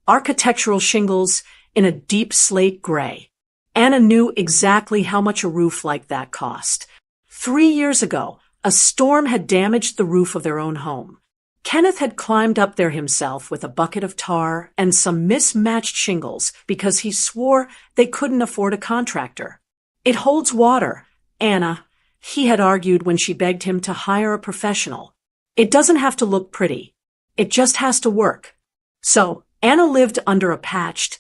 architectural shingles in a deep slate gray. Anna knew exactly how much a roof like that cost. 3 years ago, a storm had damaged the roof of their own home. Kenneth had climbed up there himself with a bucket of tar and some mismatched shingles because he swore they couldn't afford a contractor. It holds water, Anna, he had argued when she begged him to hire a professional. It doesn't have to look pretty. It just has to work. So, Anna lived under a patched,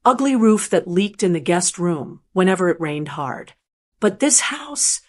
ugly roof that leaked in the guest room whenever it rained hard. But this house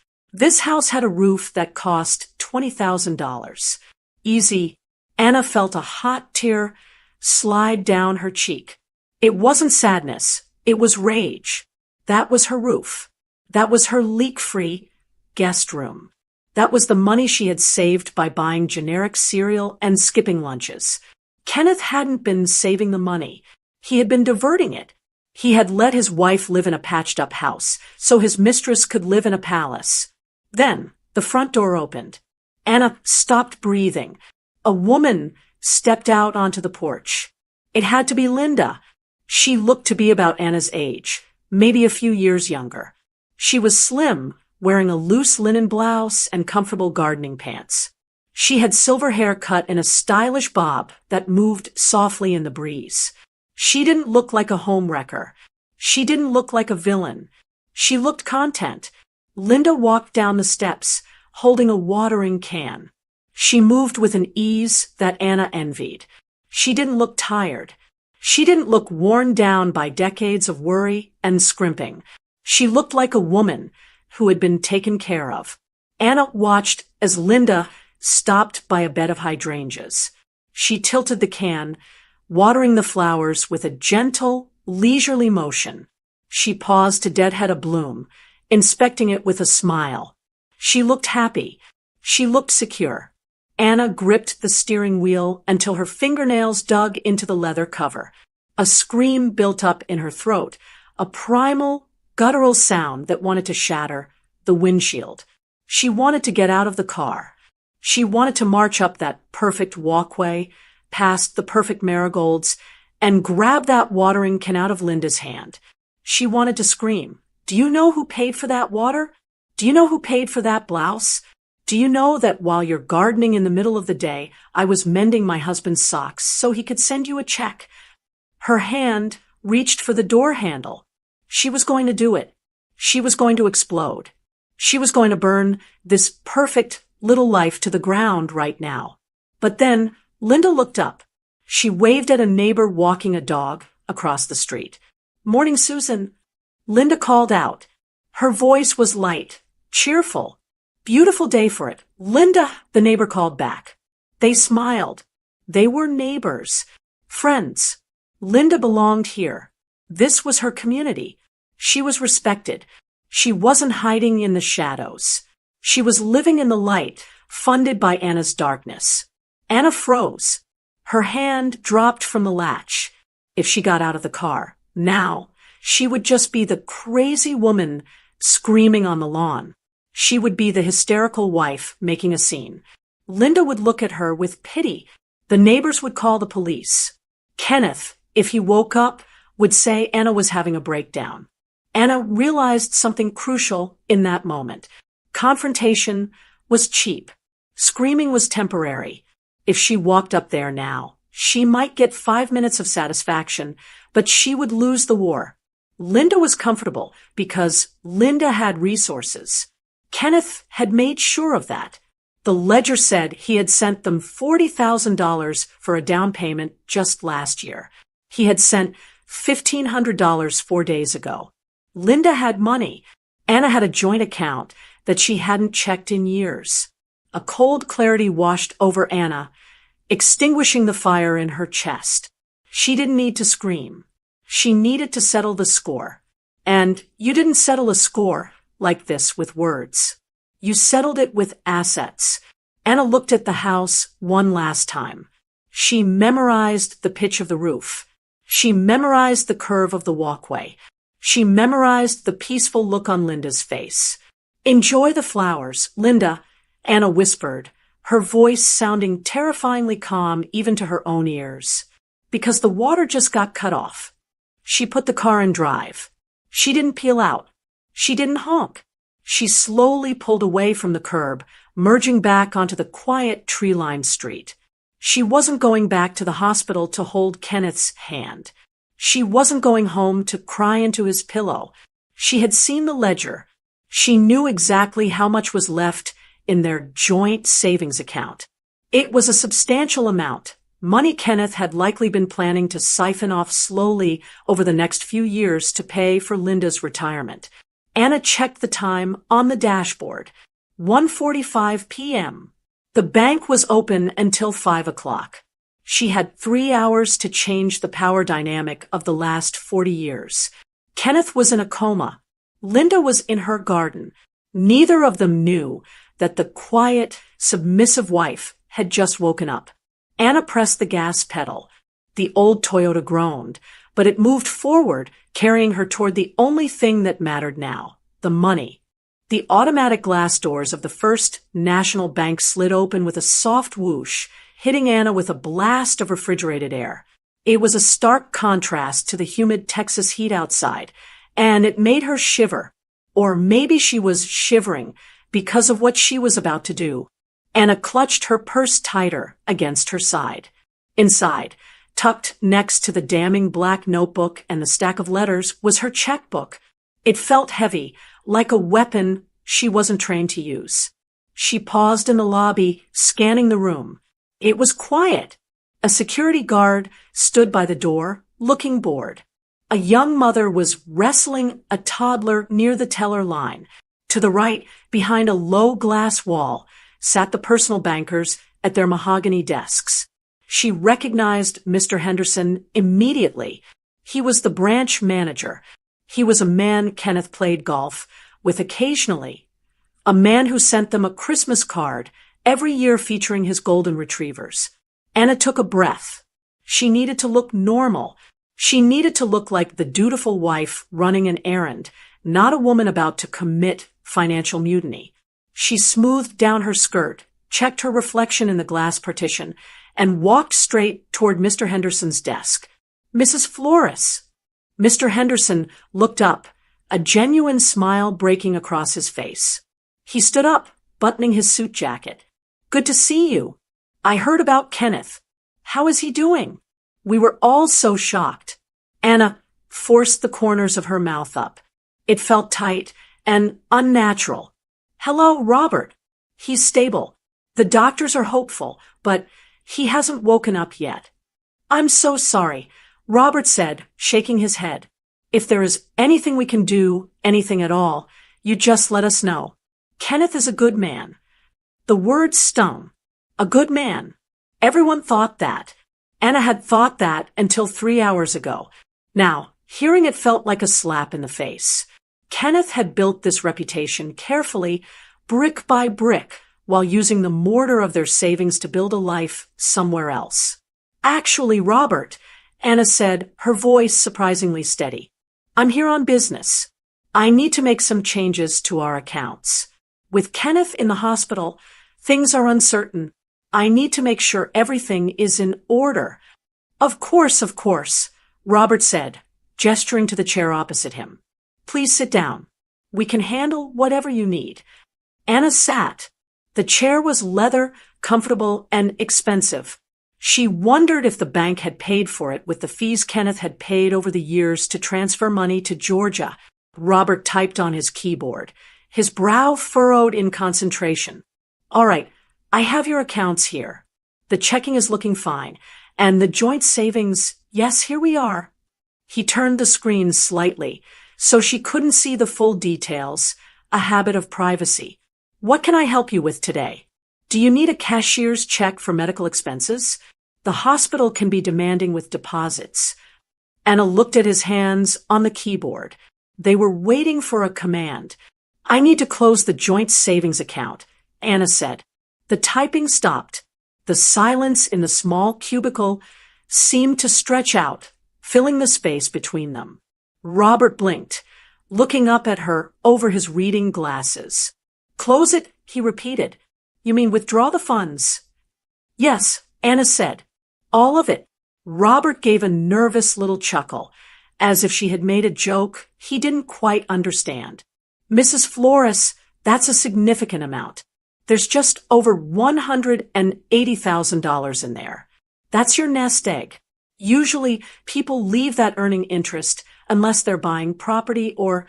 had a roof that cost $20,000. Easy. Anna felt a hot tear slide down her cheek. It wasn't sadness. It was rage. That was her roof. That was her leak-free guest room. That was the money she had saved by buying generic cereal and skipping lunches. Kenneth hadn't been saving the money. He had been diverting it. He had let his wife live in a patched-up house so his mistress could live in a palace. Then, the front door opened. Anna stopped breathing. A woman stepped out onto the porch. It had to be Linda. She looked to be about Anna's age, maybe a few years younger. She was slim, wearing a loose linen blouse and comfortable gardening pants. She had silver hair cut in a stylish bob that moved softly in the breeze. She didn't look like a homewrecker. She didn't look like a villain. She looked content. Linda walked down the steps, holding a watering can. She moved with an ease that Anna envied. She didn't look tired. She didn't look worn down by decades of worry and scrimping. She looked like a woman who had been taken care of. Anna watched as Linda stopped by a bed of hydrangeas. She tilted the can, watering the flowers with a gentle, leisurely motion. She paused to deadhead a bloom, inspecting it with a smile. She looked happy. She looked secure. Anna gripped the steering wheel until her fingernails dug into the leather cover. A scream built up in her throat, a primal, guttural sound that wanted to shatter the windshield. She wanted to get out of the car. She wanted to march up that perfect walkway, past the perfect marigolds, and grab that watering can out of Linda's hand. She wanted to scream, "Do you know who paid for that water? Do you know who paid for that blouse? Do you know that while you're gardening in the middle of the day, I was mending my husband's socks so he could send you a check?" Her hand reached for the door handle. She was going to do it. She was going to explode. She was going to burn this perfect little life to the ground right now. But then Linda looked up. She waved at a neighbor walking a dog across the street. "Morning, Susan." Linda called out. Her voice was light, cheerful. "Beautiful day for it." "Linda," the neighbor called back. They smiled. They were neighbors, friends. Linda belonged here. This was her community. She was respected. She wasn't hiding in the shadows. She was living in the light, funded by Anna's darkness. Anna froze. Her hand dropped from the latch. If she got out of the car, now, she would just be the crazy woman screaming on the lawn. She would be the hysterical wife making a scene. Linda would look at her with pity. The neighbors would call the police. Kenneth, if he woke up, would say Anna was having a breakdown. Anna realized something crucial in that moment. Confrontation was cheap. Screaming was temporary. If she walked up there now, she might get 5 minutes of satisfaction, but she would lose the war. Linda was comfortable because Linda had resources. Kenneth had made sure of that. The ledger said he had sent them $40,000 for a down payment just last year. He had sent $1,500 4 days ago. Linda had money. Anna had a joint account that she hadn't checked in years. A cold clarity washed over Anna, extinguishing the fire in her chest. She didn't need to scream. She needed to settle the score. And you didn't settle a score like this with words. You settled it with assets. Anna looked at the house one last time. She memorized the pitch of the roof. She memorized the curve of the walkway. She memorized the peaceful look on Linda's face. Enjoy the flowers, Linda, Anna whispered, her voice sounding terrifyingly calm even to her own ears. Because the water just got cut off. She put the car in drive. She didn't peel out. She didn't honk. She slowly pulled away from the curb, merging back onto the quiet tree-lined street. She wasn't going back to the hospital to hold Kenneth's hand. She wasn't going home to cry into his pillow. She had seen the ledger. She knew exactly how much was left in their joint savings account. It was a substantial amount, money Kenneth had likely been planning to siphon off slowly over the next few years to pay for Linda's retirement. Anna checked the time on the dashboard. 1:45 p.m. The bank was open until 5 o'clock. She had 3 hours to change the power dynamic of the last 40 years. Kenneth was in a coma. Linda was in her garden. Neither of them knew that the quiet, submissive wife had just woken up. Anna pressed the gas pedal. The old Toyota groaned, but it moved forward, carrying her toward the only thing that mattered now, the money. The automatic glass doors of the First National Bank slid open with a soft whoosh, hitting Anna with a blast of refrigerated air. It was a stark contrast to the humid Texas heat outside, and it made her shiver. Or maybe she was shivering because of what she was about to do. Anna clutched her purse tighter against her side. Inside, tucked next to the damning black notebook and the stack of letters, was her checkbook. It felt heavy, like a weapon she wasn't trained to use. She paused in the lobby, scanning the room. It was quiet. A security guard stood by the door, looking bored. A young mother was wrestling a toddler near the teller line. To the right, behind a low glass wall, sat the personal bankers at their mahogany desks. She recognized Mr. Henderson immediately. He was the branch manager. He was a man Kenneth played golf with occasionally. A man who sent them a Christmas card every year featuring his golden retrievers. Anna took a breath. She needed to look normal. She needed to look like the dutiful wife running an errand, not a woman about to commit financial mutiny. She smoothed down her skirt, checked her reflection in the glass partition, and walked straight toward Mr. Henderson's desk. Mrs. Flores. Mr. Henderson looked up, a genuine smile breaking across his face. He stood up, buttoning his suit jacket. Good to see you. I heard about Kenneth. How is he doing? We were all so shocked. Anna forced the corners of her mouth up. It felt tight and unnatural. Hello, Robert. He's stable. The doctors are hopeful, but he hasn't woken up yet. I'm so sorry, Robert said, shaking his head. If there is anything we can do, anything at all, you just let us know. Kenneth is a good man. The word stung. A good man. Everyone thought that. Anna had thought that until 3 hours ago. Now, hearing it felt like a slap in the face. Kenneth had built this reputation carefully, brick by brick, while using the mortar of their savings to build a life somewhere else. Actually, Robert, Anna said, her voice surprisingly steady. I'm here on business. I need to make some changes to our accounts. With Kenneth in the hospital, things are uncertain. I need to make sure everything is in order. Of course, Robert said, gesturing to the chair opposite him. Please sit down. We can handle whatever you need. Anna sat. The chair was leather, comfortable, and expensive. She wondered if the bank had paid for it with the fees Kenneth had paid over the years to transfer money to Georgia. Robert typed on his keyboard, his brow furrowed in concentration. All right, I have your accounts here. The checking is looking fine, and the joint savings, yes, here we are. He turned the screen slightly, so she couldn't see the full details, a habit of privacy. What can I help you with today? Do you need a cashier's check for medical expenses? The hospital can be demanding with deposits. Anna looked at his hands on the keyboard. They were waiting for a command. I need to close the joint savings account, Anna said. The typing stopped. The silence in the small cubicle seemed to stretch out, filling the space between them. Robert blinked, looking up at her over his reading glasses. Close it, he repeated. You mean withdraw the funds? Yes, Anna said. All of it. Robert gave a nervous little chuckle, as if she had made a joke he didn't quite understand. Mrs. Flores, that's a significant amount. There's just over $180,000 in there. That's your nest egg. Usually, people leave that earning interest unless they're buying property or...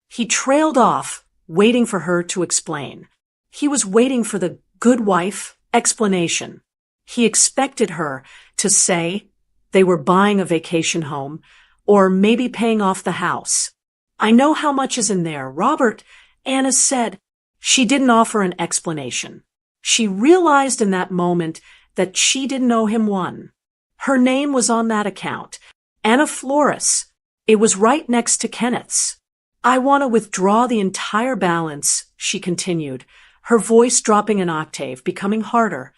He trailed off, waiting for her to explain. He was waiting for the good wife explanation. He expected her to say they were buying a vacation home or maybe paying off the house. I know how much is in there, Robert, Anna said. She didn't offer an explanation. She realized in that moment that she didn't owe him one. Her name was on that account, Anna Flores. It was right next to Kenneth's. I want to withdraw the entire balance, she continued, her voice dropping an octave, becoming harder.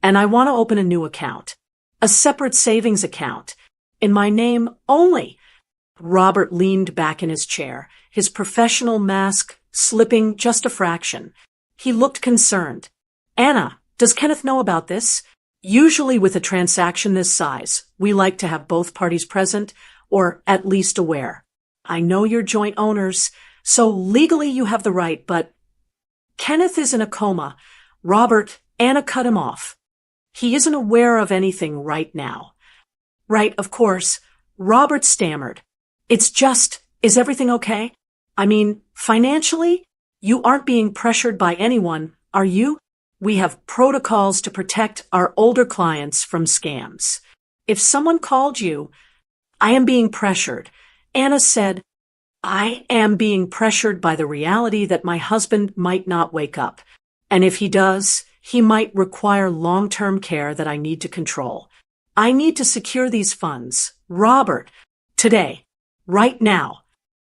And I want to open a new account, a separate savings account, in my name only. Robert leaned back in his chair, his professional mask slipping just a fraction. He looked concerned. Anna, does Kenneth know about this? Usually with a transaction this size, we like to have both parties present, or at least aware. I know you're joint owners, so legally you have the right, but... Kenneth is in a coma. Robert, Anna cut him off. He isn't aware of anything right now. Right, of course. Robert stammered. It's just, is everything okay? I mean, financially? You aren't being pressured by anyone, are you? We have protocols to protect our older clients from scams. If someone called you, I am being pressured. Anna said, I am being pressured by the reality that my husband might not wake up. And if he does, he might require long-term care that I need to control. I need to secure these funds. Robert, today, right now.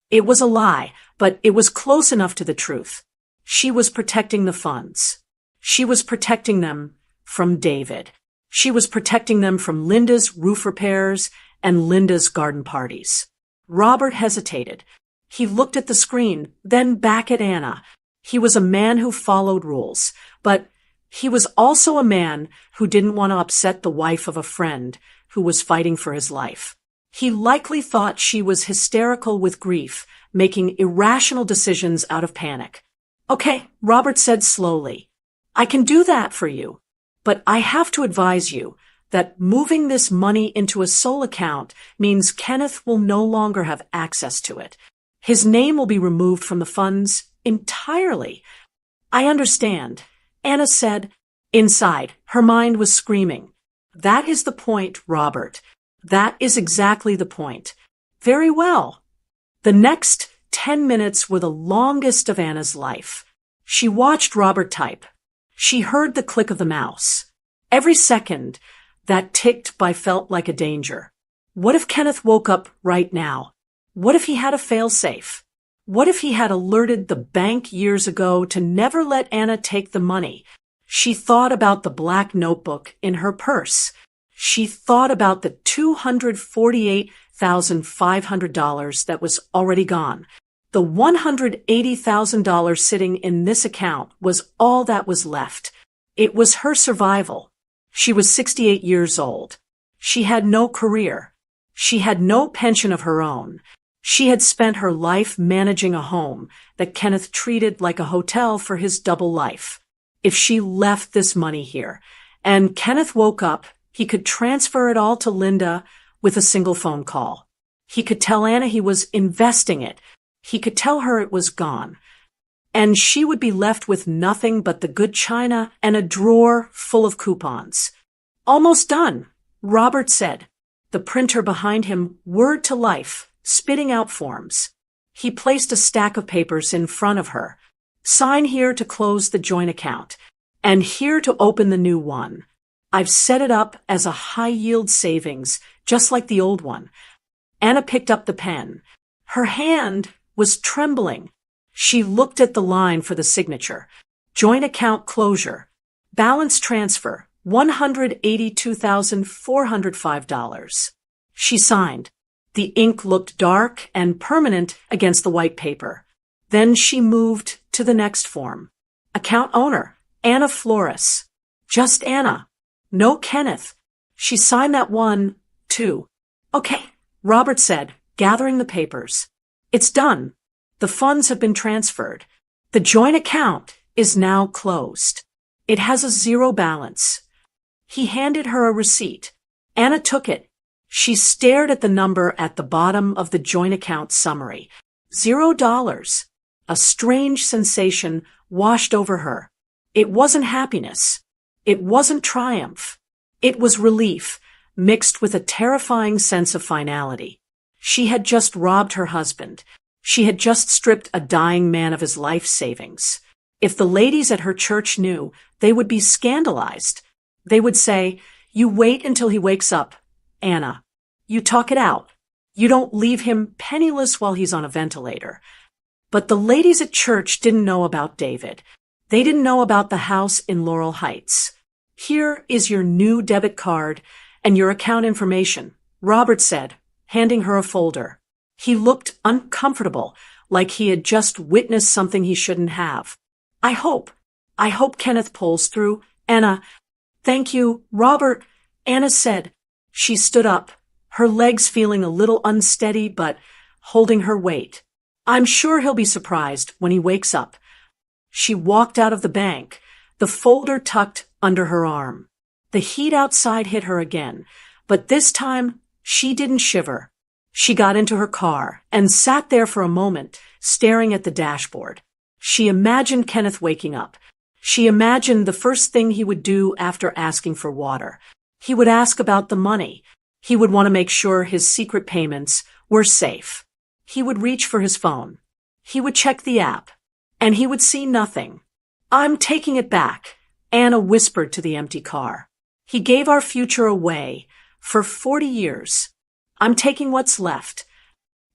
It was a lie, but it was close enough to the truth. She was protecting the funds. She was protecting them from David. She was protecting them from Linda's roof repairs and Linda's garden parties. Robert hesitated. He looked at the screen, then back at Anna. He was a man who followed rules, but he was also a man who didn't want to upset the wife of a friend who was fighting for his life. He likely thought she was hysterical with grief, making irrational decisions out of panic. Okay, Robert said slowly. I can do that for you, but I have to advise you that moving this money into a sole account means Kenneth will no longer have access to it. His name will be removed from the funds entirely. I understand, Anna said. Inside, her mind was screaming. That is the point, Robert. That is exactly the point. Very well. The next 10 minutes were the longest of Anna's life. She watched Robert type. She heard the click of the mouse. Every second that ticked by felt like a danger. What if Kenneth woke up right now? What if he had a failsafe? What if he had alerted the bank years ago to never let Anna take the money? She thought about the black notebook in her purse. She thought about the $248,500 that was already gone. The $180,000 sitting in this account was all that was left. It was her survival. She was 68 years old. She had no career. She had no pension of her own. She had spent her life managing a home that Kenneth treated like a hotel for his double life. If she left this money here, and Kenneth woke up, he could transfer it all to Linda with a single phone call. He could tell Anna he was investing it. He could tell her it was gone. And she would be left with nothing but the good china and a drawer full of coupons. Almost done, Robert said. The printer behind him whirred to life, spitting out forms. He placed a stack of papers in front of her. Sign here to close the joint account, and here to open the new one. I've set it up as a high-yield savings, just like the old one. Anna picked up the pen. Her hand was trembling. She looked at the line for the signature. Joint account closure. Balance transfer, $182,405. She signed. The ink looked dark and permanent against the white paper. Then she moved to the next form. Account owner, Anna Flores. Just Anna. No Kenneth. She signed that one, too. Okay, Robert said, gathering the papers. It's done. The funds have been transferred. The joint account is now closed. It has a zero balance. He handed her a receipt. Anna took it. She stared at the number at the bottom of the joint account summary. $0. A strange sensation washed over her. It wasn't happiness. It wasn't triumph. It was relief, mixed with a terrifying sense of finality. She had just robbed her husband. She had just stripped a dying man of his life savings. If the ladies at her church knew, they would be scandalized. They would say, "You wait until he wakes up, Anna. You talk it out. You don't leave him penniless while he's on a ventilator." But the ladies at church didn't know about David. They didn't know about the house in Laurel Heights. "Here is your new debit card and your account information," Robert said, handing her a folder. He looked uncomfortable, like he had just witnessed something he shouldn't have. I hope Kenneth pulls through. Anna." "Thank you, Robert," Anna said. She stood up, her legs feeling a little unsteady but holding her weight. "I'm sure he'll be surprised when he wakes up." She walked out of the bank, the folder tucked under her arm. The heat outside hit her again, but this time she didn't shiver. She got into her car and sat there for a moment, staring at the dashboard. She imagined Kenneth waking up. She imagined the first thing he would do after asking for water. He would ask about the money. He would want to make sure his secret payments were safe. He would reach for his phone. He would check the app. And he would see nothing. "I'm taking it back," Anna whispered to the empty car. "He gave our future away for 40 years. I'm taking what's left."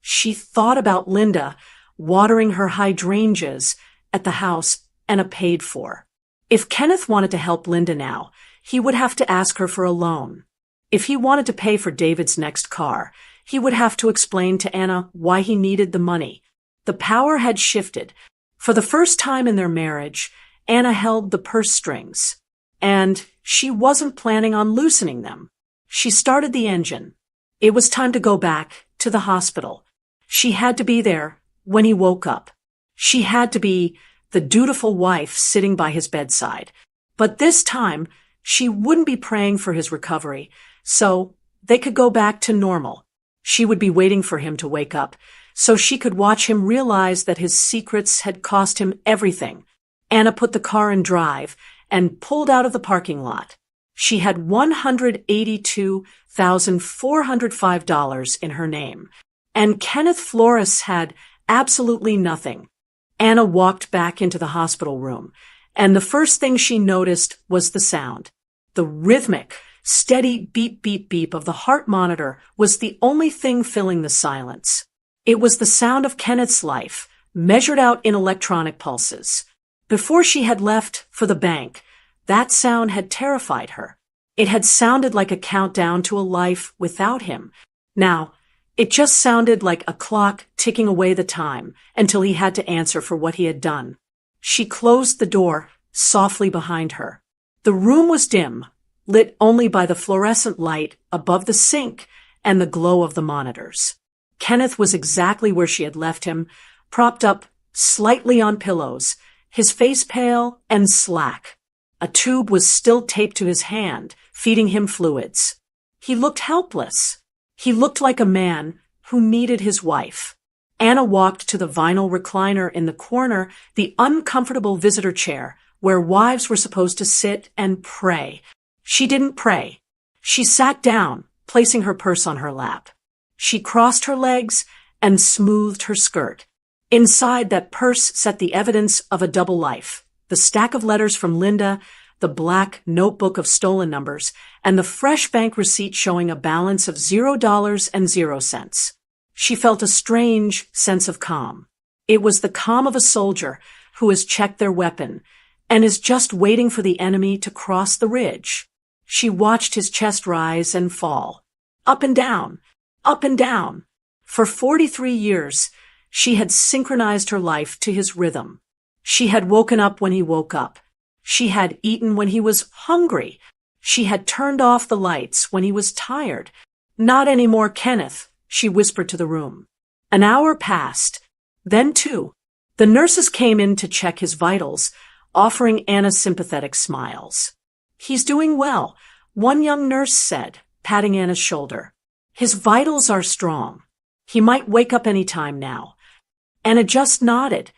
She thought about Linda watering her hydrangeas at the house Anna paid for. If Kenneth wanted to help Linda now, he would have to ask her for a loan. If he wanted to pay for David's next car, he would have to explain to Anna why he needed the money. The power had shifted. For the first time in their marriage, Anna held the purse strings. And she wasn't planning on loosening them. She started the engine. It was time to go back to the hospital. She had to be there when he woke up. She had to be the dutiful wife sitting by his bedside. But this time, she wouldn't be praying for his recovery, so they could go back to normal. She would be waiting for him to wake up, so she could watch him realize that his secrets had cost him everything. Anna put the car in drive and pulled out of the parking lot. She had $182,405 in her name, and Kenneth Flores had absolutely nothing. Anna walked back into the hospital room, and the first thing she noticed was the sound. The rhythmic, steady beep, beep, beep of the heart monitor was the only thing filling the silence. It was the sound of Kenneth's life, measured out in electronic pulses. Before she had left for the bank, that sound had terrified her. It had sounded like a countdown to a life without him. Now, it just sounded like a clock ticking away the time until he had to answer for what he had done. She closed the door softly behind her. The room was dim, lit only by the fluorescent light above the sink and the glow of the monitors. Kenneth was exactly where she had left him, propped up slightly on pillows, his face pale and slack. A tube was still taped to his hand, feeding him fluids. He looked helpless. He looked like a man who needed his wife. Anna walked to the vinyl recliner in the corner, the uncomfortable visitor chair, where wives were supposed to sit and pray. She didn't pray. She sat down, placing her purse on her lap. She crossed her legs and smoothed her skirt. Inside that purse sat the evidence of a double life: the stack of letters from Linda, the black notebook of stolen numbers, and the fresh bank receipt showing a balance of $0.00. She felt a strange sense of calm. It was the calm of a soldier who has checked their weapon and is just waiting for the enemy to cross the ridge. She watched his chest rise and fall, up and down, up and down. For 43 years, she had synchronized her life to his rhythm. She had woken up when he woke up. She had eaten when he was hungry. She had turned off the lights when he was tired. Not anymore, Kenneth, she whispered to the room. An hour passed. Then two. The nurses came in to check his vitals, offering Anna sympathetic smiles. He's doing well, one young nurse said, patting Anna's shoulder. His vitals are strong. He might wake up any time now. Anna just nodded.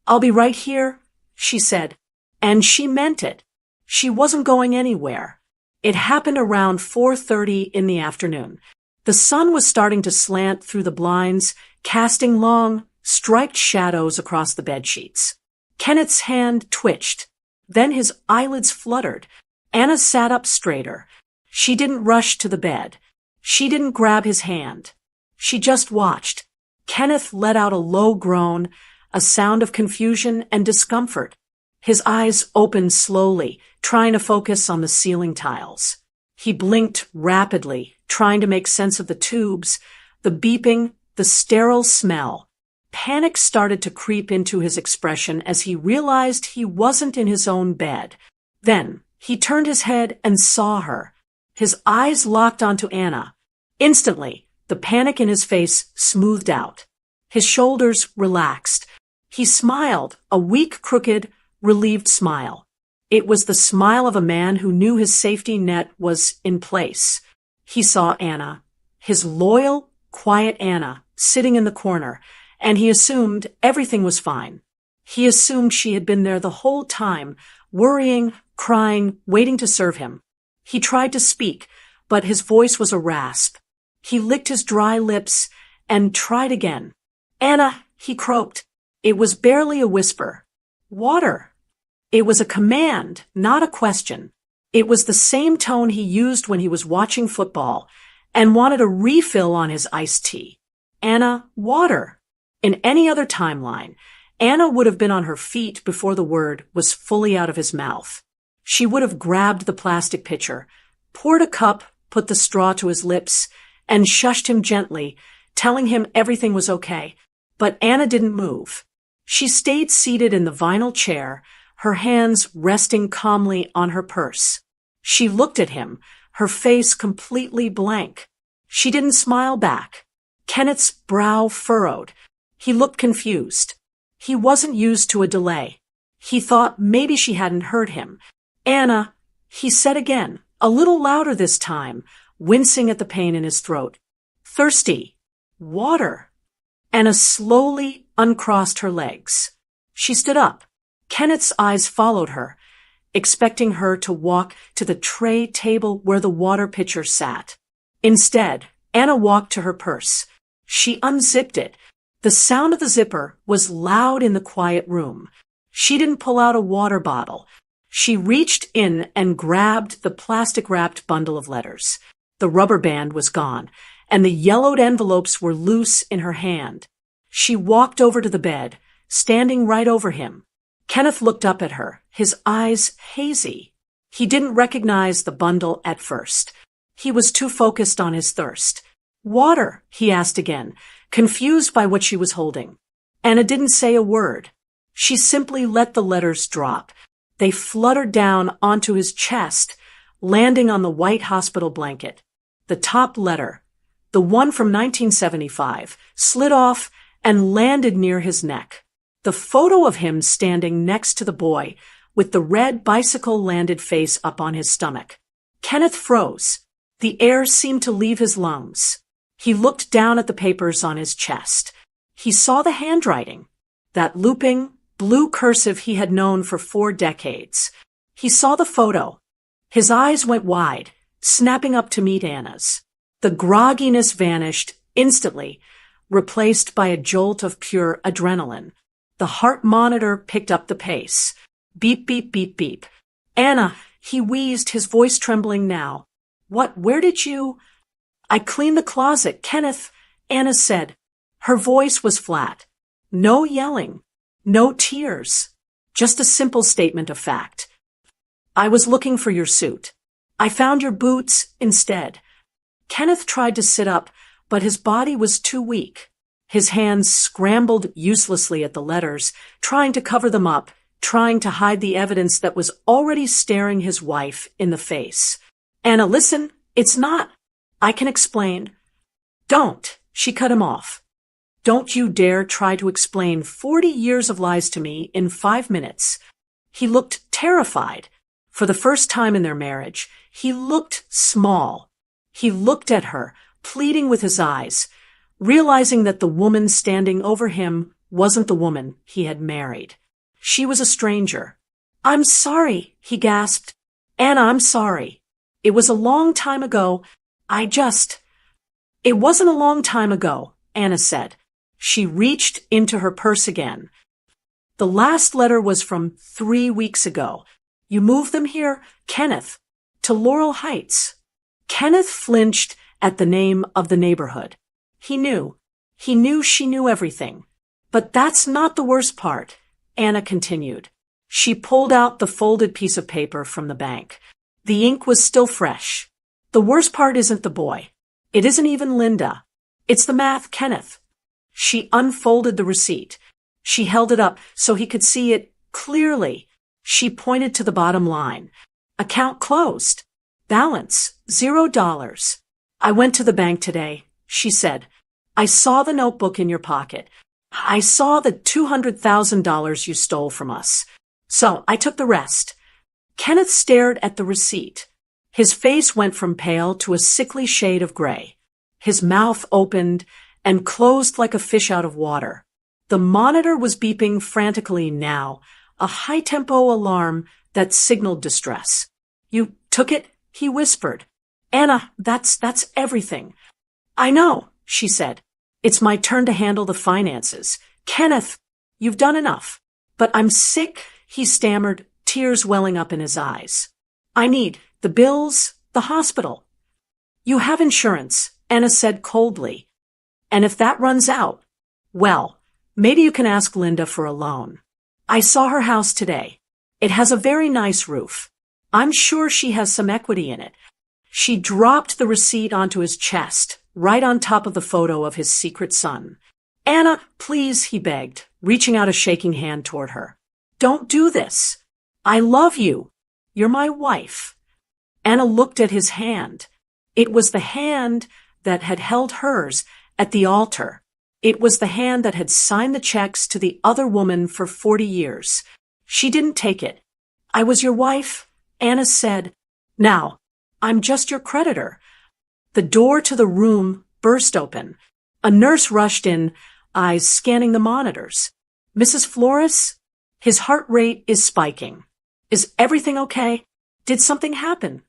I'll be right here, she said. And she meant it. She wasn't going anywhere. It happened around 4:30 in the afternoon. The sun was starting to slant through the blinds, casting long, striped shadows across the bedsheets. Kenneth's hand twitched. Then his eyelids fluttered. Anna sat up straighter. She didn't rush to the bed. She didn't grab his hand. She just watched. Kenneth let out a low groan, a sound of confusion and discomfort. His eyes opened slowly, trying to focus on the ceiling tiles. He blinked rapidly, trying to make sense of the tubes, the beeping, the sterile smell. Panic started to creep into his expression as he realized he wasn't in his own bed. Then he turned his head and saw her. His eyes locked onto Anna. Instantly, the panic in his face smoothed out. His shoulders relaxed. He smiled, a weak, crooked, relieved smile. It was the smile of a man who knew his safety net was in place. He saw Anna, his loyal, quiet Anna, sitting in the corner, and he assumed everything was fine. He assumed she had been there the whole time, worrying, crying, waiting to serve him. He tried to speak, but his voice was a rasp. He licked his dry lips and tried again. Anna, he croaked. It was barely a whisper. Water. It was a command, not a question. It was the same tone he used when he was watching football and wanted a refill on his iced tea. Anna, water. In any other timeline, Anna would have been on her feet before the word was fully out of his mouth. She would have grabbed the plastic pitcher, poured a cup, put the straw to his lips, and shushed him gently, telling him everything was okay. But Anna didn't move. She stayed seated in the vinyl chair, her hands resting calmly on her purse. She looked at him, her face completely blank. She didn't smile back. Kenneth's brow furrowed. He looked confused. He wasn't used to a delay. He thought maybe she hadn't heard him. Anna, he said again, a little louder this time, wincing at the pain in his throat. Thirsty. Water. Anna slowly uncrossed her legs. She stood up. Kenneth's eyes followed her, expecting her to walk to the tray table where the water pitcher sat. Instead, Anna walked to her purse. She unzipped it. The sound of the zipper was loud in the quiet room. She didn't pull out a water bottle. She reached in and grabbed the plastic-wrapped bundle of letters. The rubber band was gone, and the yellowed envelopes were loose in her hand. She walked over to the bed, standing right over him. Kenneth looked up at her, his eyes hazy. He didn't recognize the bundle at first. He was too focused on his thirst. "Water?" he asked again, confused by what she was holding. Anna didn't say a word. She simply let the letters drop. They fluttered down onto his chest, landing on the white hospital blanket. The top letter, the one from 1975, slid off and landed near his neck. The photo of him standing next to the boy, with the red bicycle-landed face up on his stomach. Kenneth froze. The air seemed to leave his lungs. He looked down at the papers on his chest. He saw the handwriting, that looping, blue cursive he had known for 4 decades. He saw the photo. His eyes went wide, snapping up to meet Anna's. The grogginess vanished instantly, replaced by a jolt of pure adrenaline. The heart monitor picked up the pace. Beep, beep, beep, beep. "Anna," he wheezed, his voice trembling now. Where did you—" "I cleaned the closet, Kenneth," Anna said. Her voice was flat. No yelling. No tears. Just a simple statement of fact. "I was looking for your suit. I found your boots instead." Kenneth tried to sit up, but his body was too weak. His hands scrambled uselessly at the letters, trying to cover them up, trying to hide the evidence that was already staring his wife in the face. "Anna, listen, it's not— I can explain." "Don't," she cut him off. "Don't you dare try to explain 40 years of lies to me in 5 minutes." He looked terrified. For the first time in their marriage, he looked small. He looked at her, pleading with his eyes, realizing that the woman standing over him wasn't the woman he had married. She was a stranger. "I'm sorry," he gasped. "Anna, I'm sorry. It was a long time ago. It wasn't a long time ago," Anna said. She reached into her purse again. "The last letter was from 3 weeks ago. You moved them here, Kenneth, to Laurel Heights." Kenneth flinched at the name of the neighborhood. He knew she knew everything. "But that's not the worst part," Anna continued. She pulled out the folded piece of paper from the bank. The ink was still fresh. "The worst part isn't the boy. It isn't even Linda. It's the math, Kenneth." She unfolded the receipt. She held it up so he could see it clearly. She pointed to the bottom line. "Account closed. Balance, $0. I went to the bank today," she said. "I saw the notebook in your pocket. I saw the $200,000 you stole from us. So I took the rest." Kenneth stared at the receipt. His face went from pale to a sickly shade of gray. His mouth opened and closed like a fish out of water. The monitor was beeping frantically now, a high-tempo alarm that signaled distress. "You took it?" he whispered. "Anna, that's everything." "I know," she said. "It's my turn to handle the finances. Kenneth, you've done enough." "But I'm sick," he stammered, tears welling up in his eyes. "I need the bills, the hospital." "You have insurance," Anna said coldly. "And if that runs out, well, maybe you can ask Linda for a loan. I saw her house today. It has a very nice roof. I'm sure she has some equity in it." She dropped the receipt onto his chest, right on top of the photo of his secret son. "Anna, please," he begged, reaching out a shaking hand toward her. "Don't do this. I love you. You're my wife." Anna looked at his hand. It was the hand that had held hers at the altar. It was the hand that had signed the checks to the other woman for 40 years. She didn't take it. "I was your wife," Anna said. "Now, I'm just your creditor." The door to the room burst open. A nurse rushed in, eyes scanning the monitors. "Mrs. Flores?" His heart rate is spiking. "Is everything okay? Did something happen?"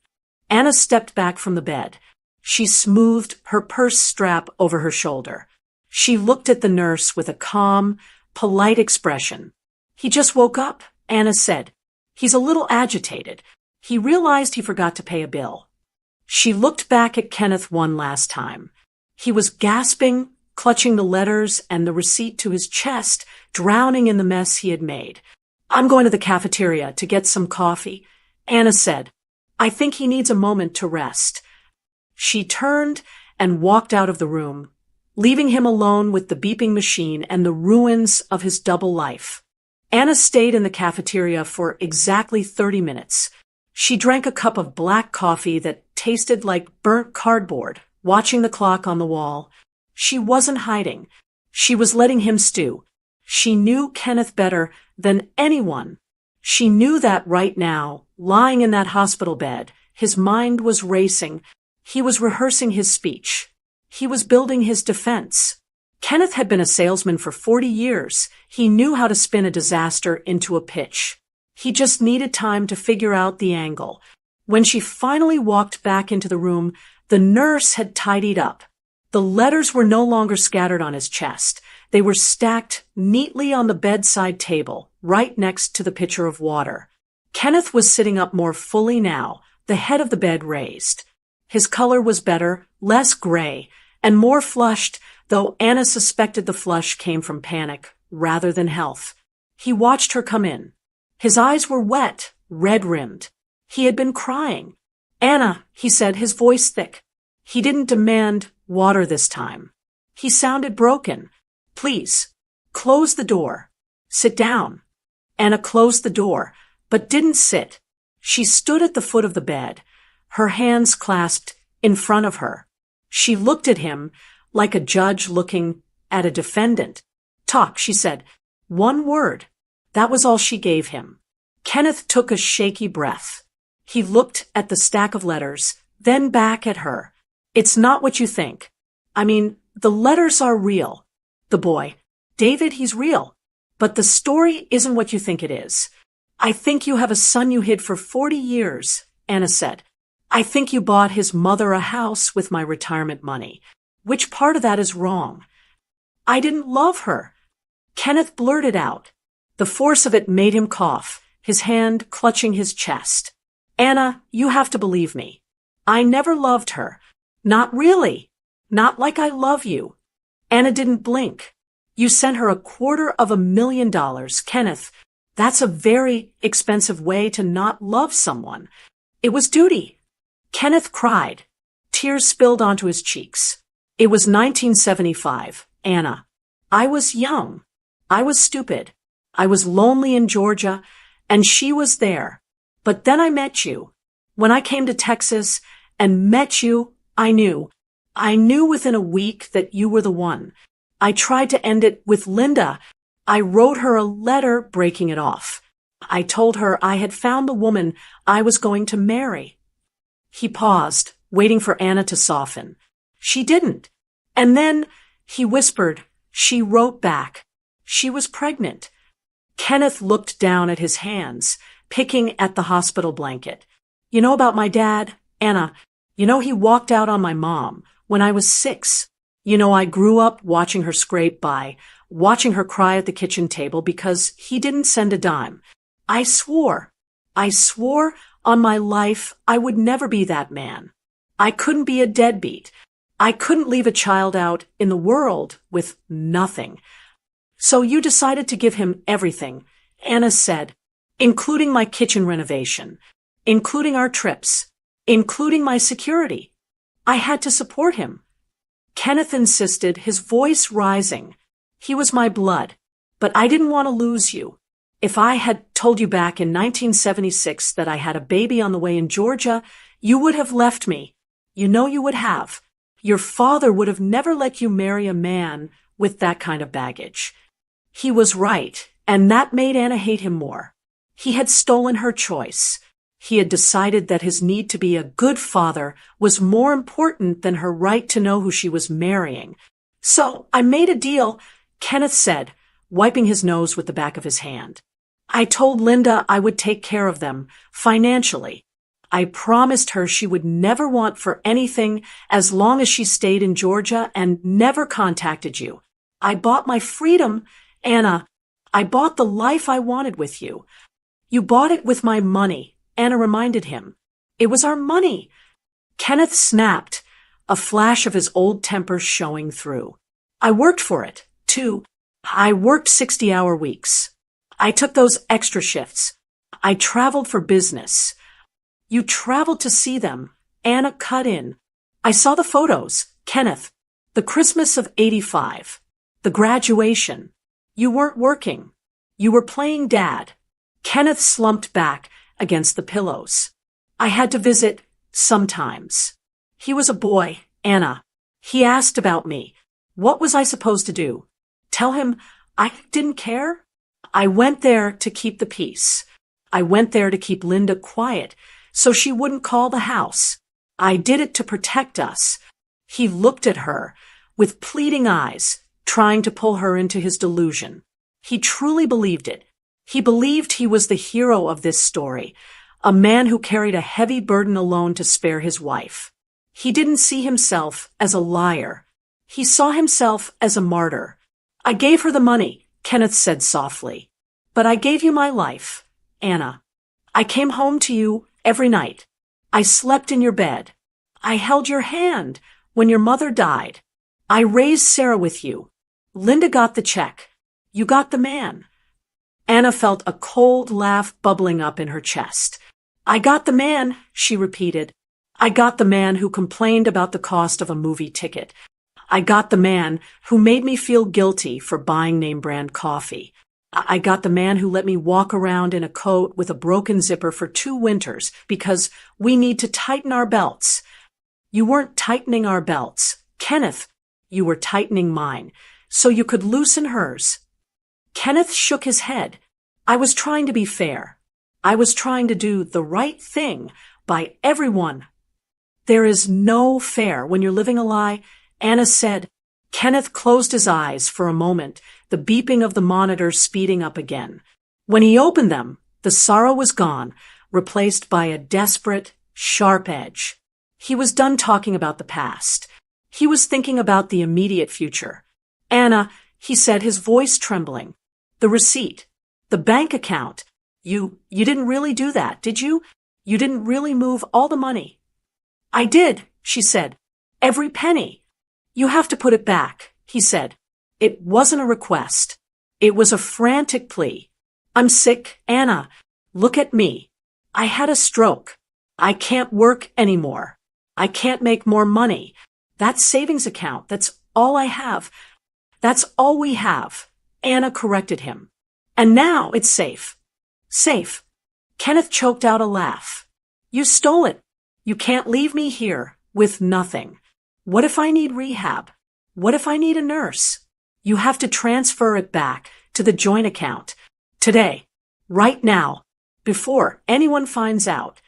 Anna stepped back from the bed. She smoothed her purse strap over her shoulder. She looked at the nurse with a calm, polite expression. "He just woke up," Anna said. "He's a little agitated. He realized he forgot to pay a bill." She looked back at Kenneth one last time. He was gasping, clutching the letters and the receipt to his chest, drowning in the mess he had made. "I'm going to the cafeteria to get some coffee," Anna said. "I think he needs a moment to rest." She turned and walked out of the room, leaving him alone with the beeping machine and the ruins of his double life. Anna stayed in the cafeteria for exactly 30 minutes. She drank a cup of black coffee that tasted like burnt cardboard, watching the clock on the wall. She wasn't hiding. She was letting him stew. She knew Kenneth better than anyone. She knew that right now, lying in that hospital bed, his mind was racing. He was rehearsing his speech. He was building his defense. Kenneth had been a salesman for 40 years. He knew how to spin a disaster into a pitch. He just needed time to figure out the angle. When she finally walked back into the room, the nurse had tidied up. The letters were no longer scattered on his chest. They were stacked neatly on the bedside table, right next to the pitcher of water. Kenneth was sitting up more fully now, the head of the bed raised. His color was better, less gray, and more flushed, though Anna suspected the flush came from panic rather than health. He watched her come in. His eyes were wet, red-rimmed. He had been crying. "Anna," he said, his voice thick. He didn't demand water this time. He sounded broken. "Please, close the door. Sit down." Anna closed the door, but didn't sit. She stood at the foot of the bed, her hands clasped in front of her. She looked at him like a judge looking at a defendant. "Talk," she said. One word. That was all she gave him. Kenneth took a shaky breath. He looked at the stack of letters, then back at her. "It's not what you think. I mean, the letters are real. The boy, David, he's real. But the story isn't what you think it is. I think you have a son you hid for 40 years, Anna said. I think you bought his mother a house with my retirement money. Which part of that is wrong?" "I didn't love her," Kenneth blurted out. The force of it made him cough, his hand clutching his chest. "Anna, you have to believe me. I never loved her. Not really. Not like I love you." Anna didn't blink. "You sent her $250,000, Kenneth. That's a very expensive way to not love someone. It was duty." Kenneth cried. Tears spilled onto his cheeks. "It was 1975, Anna. I was young. I was stupid. I was lonely in Georgia, and she was there. But then I met you. When I came to Texas and met you, I knew. I knew within a week that you were the one. I tried to end it with Linda. I wrote her a letter breaking it off. I told her I had found the woman I was going to marry." He paused, waiting for Anna to soften. She didn't. And then, he whispered, she wrote back. She was pregnant. Kenneth looked down at his hands, picking at the hospital blanket. "You know about my dad, Anna? You know he walked out on my mom when I was 6. You know I grew up watching her scrape by, watching her cry at the kitchen table because he didn't send a dime. I swore on my life I would never be that man. I couldn't be a deadbeat. I couldn't leave a child out in the world with nothing. So you decided to give him everything," Anna said, "including my kitchen renovation, including our trips, including my security. I had to support him." Kenneth insisted, his voice rising. "He was my blood, but I didn't want to lose you. If I had told you back in 1976 that I had a baby on the way in Georgia, you would have left me. You know you would have. Your father would have never let you marry a man with that kind of baggage." He was right, and that made Anna hate him more. He had stolen her choice. He had decided that his need to be a good father was more important than her right to know who she was marrying. "So I made a deal," Kenneth said, wiping his nose with the back of his hand. "I told Linda I would take care of them, financially. I promised her she would never want for anything as long as she stayed in Georgia and never contacted you. I bought my freedom, Anna. I bought the life I wanted with you." "You bought it with my money," Anna reminded him. "It was our money." Kenneth snapped, a flash of his old temper showing through. I worked for it, too. I worked 60-hour weeks. I took those extra shifts. I traveled for business. You traveled to see them. Anna cut in. I saw the photos, Kenneth. The Christmas of '85. The graduation. You weren't working. You were playing dad. Kenneth slumped back against the pillows. I had to visit sometimes. He was a boy, Anna. He asked about me. What was I supposed to do? Tell him I didn't care? I went there to keep the peace. I went there to keep Linda quiet so she wouldn't call the house. I did it to protect us. He looked at her with pleading eyes, trying to pull her into his delusion. He truly believed it. He believed he was the hero of this story, a man who carried a heavy burden alone to spare his wife. He didn't see himself as a liar. He saw himself as a martyr. I gave her the money, Kenneth said softly. But I gave you my life, Anna. I came home to you every night. I slept in your bed. I held your hand when your mother died. I raised Sarah with you. Linda got the check. You got the man. Anna felt a cold laugh bubbling up in her chest. I got the man, she repeated. I got the man who complained about the cost of a movie ticket. I got the man who made me feel guilty for buying name-brand coffee. I got the man who let me walk around in a coat with a broken zipper for 2 winters because we need to tighten our belts. You weren't tightening our belts, Kenneth. You were tightening mine, so you could loosen hers. Kenneth shook his head. I was trying to be fair. I was trying to do the right thing by everyone. There is no fair when you're living a lie, Anna said. Kenneth closed his eyes for a moment, the beeping of the monitors speeding up again. When he opened them, the sorrow was gone, replaced by a desperate, sharp edge. He was done talking about the past. He was thinking about the immediate future. Anna, he said, his voice trembling. The receipt. The bank account. You didn't really do that, did you? You didn't really move all the money. I did, she said. Every penny. You have to put it back, he said. It wasn't a request. It was a frantic plea. I'm sick, Anna. Look at me. I had a stroke. I can't work anymore. I can't make more money. That savings account, that's all I have. That's all we have. Anna corrected him. And now it's safe. Safe. Kenneth choked out a laugh. You stole it. You can't leave me here with nothing. What if I need rehab? What if I need a nurse? You have to transfer it back to the joint account. Today. Right now. Before anyone finds out.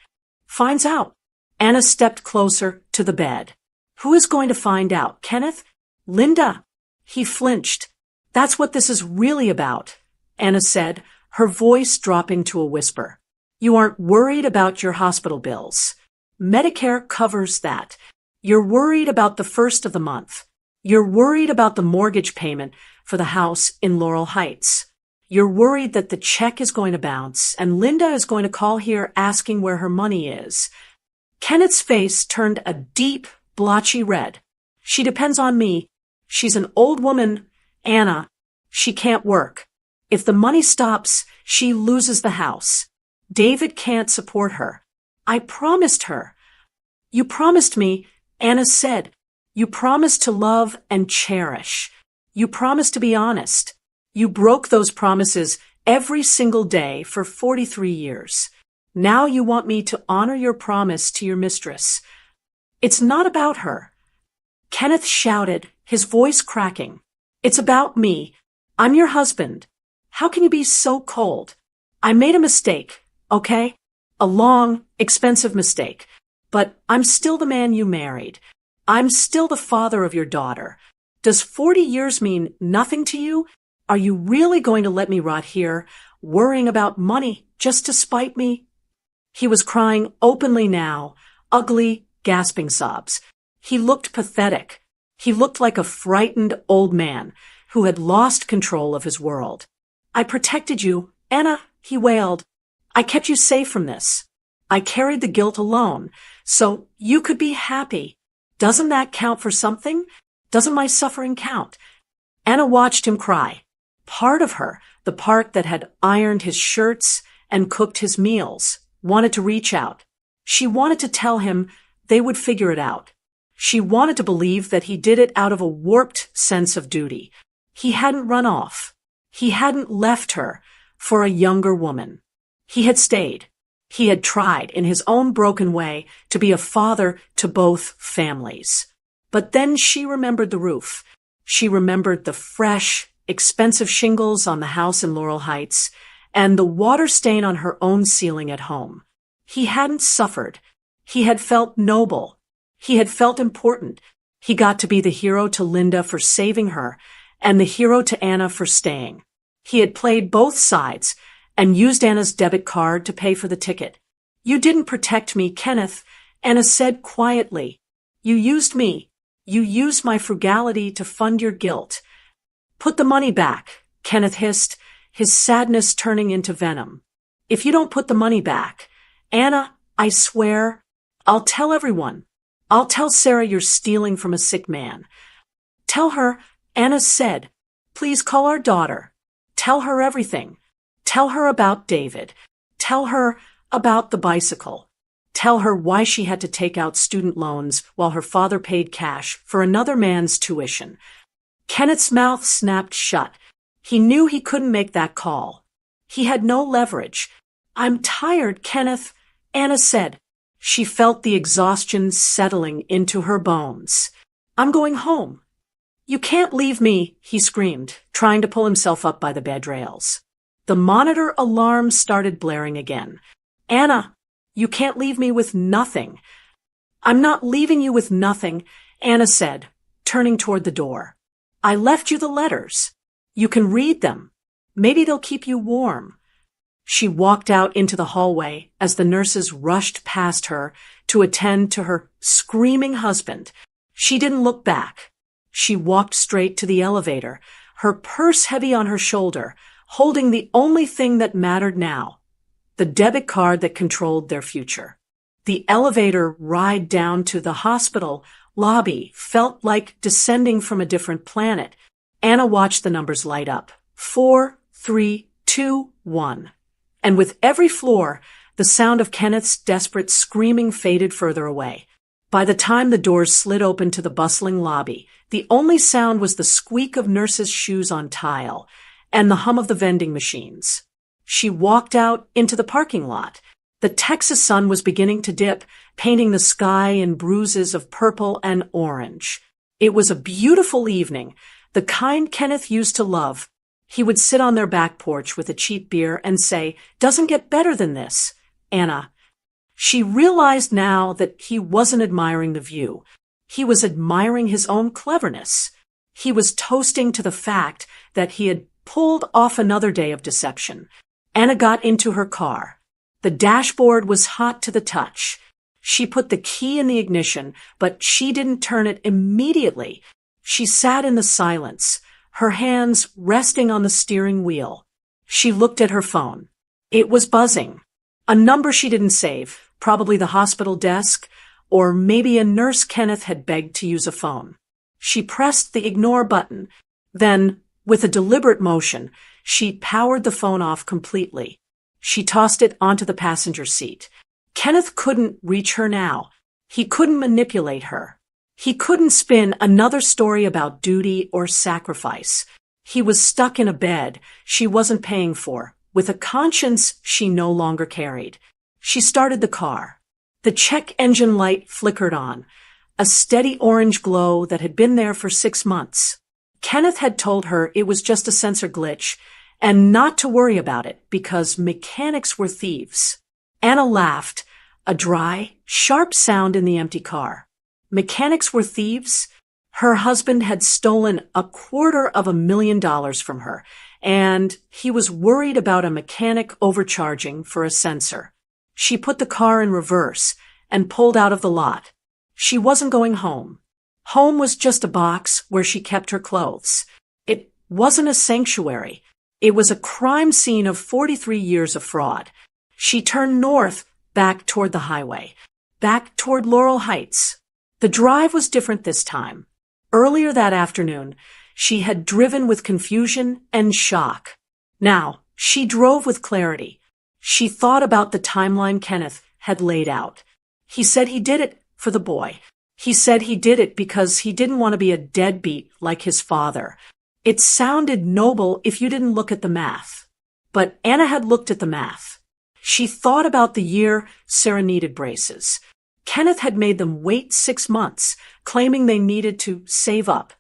Finds out. Anna stepped closer to the bed. Who is going to find out, Kenneth? Linda. He flinched. That's what this is really about, Anna said, her voice dropping to a whisper. You aren't worried about your hospital bills. Medicare covers that. You're worried about the first of the month. You're worried about the mortgage payment for the house in Laurel Heights. You're worried that the check is going to bounce and Linda is going to call here asking where her money is. Kenneth's face turned a deep, blotchy red. She depends on me. She's an old woman, Anna. She can't work. If the money stops, she loses the house. David can't support her. I promised her. You promised me, Anna said. You promised to love and cherish. You promised to be honest. You broke those promises every single day for 43 years. Now you want me to honor your promise to your mistress. It's not about her. Kenneth shouted, his voice cracking. It's about me. I'm your husband. How can you be so cold? I made a mistake, okay? A long, expensive mistake. But I'm still the man you married. I'm still the father of your daughter. Does 40 years mean nothing to you? Are you really going to let me rot here, worrying about money just to spite me? He was crying openly now, ugly, gasping sobs. He looked pathetic. He looked like a frightened old man who had lost control of his world. I protected you, Anna, he wailed. I kept you safe from this. I carried the guilt alone, so you could be happy. Doesn't that count for something? Doesn't my suffering count? Anna watched him cry. Part of her, the part that had ironed his shirts and cooked his meals, wanted to reach out. She wanted to tell him they would figure it out. She wanted to believe that he did it out of a warped sense of duty. He hadn't run off. He hadn't left her for a younger woman. He had stayed. He had tried, in his own broken way, to be a father to both families. But then she remembered the roof. She remembered the fresh, expensive shingles on the house in Laurel Heights, and the water stain on her own ceiling at home. He hadn't suffered. He had felt noble. He had felt important. He got to be the hero to Linda for saving her, and the hero to Anna for staying. He had played both sides, and used Anna's debit card to pay for the ticket. "You didn't protect me, Kenneth," Anna said quietly. "You used me. You used my frugality to fund your guilt." "Put the money back," Kenneth hissed, his sadness turning into venom. "If you don't put the money back, Anna, I swear, I'll tell everyone. I'll tell Sarah you're stealing from a sick man. Tell her," Anna said, "please call our daughter. Tell her everything. Tell her about David. Tell her about the bicycle. Tell her why she had to take out student loans while her father paid cash for another man's tuition." Kenneth's mouth snapped shut. He knew he couldn't make that call. He had no leverage. "I'm tired, Kenneth," Anna said. She felt the exhaustion settling into her bones. "I'm going home." "You can't leave me," he screamed, trying to pull himself up by the bed rails. The monitor alarm started blaring again. "Anna, you can't leave me with nothing." "I'm not leaving you with nothing," Anna said, turning toward the door. "I left you the letters. You can read them. Maybe they'll keep you warm." She walked out into the hallway as the nurses rushed past her to attend to her screaming husband. She didn't look back. She walked straight to the elevator, her purse heavy on her shoulder, holding the only thing that mattered now, the debit card that controlled their future. The elevator ride down to the hospital lobby felt like descending from a different planet. Anna watched the numbers light up. 4, 3, 2, 1. And with every floor, the sound of Kenneth's desperate screaming faded further away. By the time the doors slid open to the bustling lobby, the only sound was the squeak of nurses' shoes on tile and the hum of the vending machines. She walked out into the parking lot. The Texas sun was beginning to dip, painting the sky in bruises of purple and orange. It was a beautiful evening, the kind Kenneth used to love. He would sit on their back porch with a cheap beer and say, "Doesn't get better than this, Anna." She realized now that he wasn't admiring the view. He was admiring his own cleverness. He was toasting to the fact that he had pulled off another day of deception. Anna got into her car. The dashboard was hot to the touch. She put the key in the ignition, but she didn't turn it immediately. She sat in the silence, her hands resting on the steering wheel. She looked at her phone. It was buzzing. A number she didn't save, probably the hospital desk, or maybe a nurse Kenneth had begged to use a phone. She pressed the ignore button. Then, with a deliberate motion, she powered the phone off completely. She tossed it onto the passenger seat. Kenneth couldn't reach her now. He couldn't manipulate her. He couldn't spin another story about duty or sacrifice. He was stuck in a bed she wasn't paying for, with a conscience she no longer carried. She started the car. The check engine light flickered on, a steady orange glow that had been there for 6 months. Kenneth had told her it was just a sensor glitch and not to worry about it because mechanics were thieves. Anna laughed, a dry, sharp sound in the empty car. Mechanics were thieves? Her husband had stolen $250,000 from her, and he was worried about a mechanic overcharging for a sensor. She put the car in reverse and pulled out of the lot. She wasn't going home. Home was just a box where she kept her clothes. It wasn't a sanctuary. It was a crime scene of 43 years of fraud. She turned north, back toward the highway, back toward Laurel Heights. The drive was different this time. Earlier that afternoon, She had driven with confusion and shock. Now, she drove with clarity. She thought about the timeline Kenneth had laid out. He said he did it for the boy. He said he did it because he didn't want to be a deadbeat like his father. It sounded noble if you didn't look at the math. But Anna had looked at the math. She thought about the year Sarah needed braces. Kenneth had made them wait 6 months, claiming they needed to save up.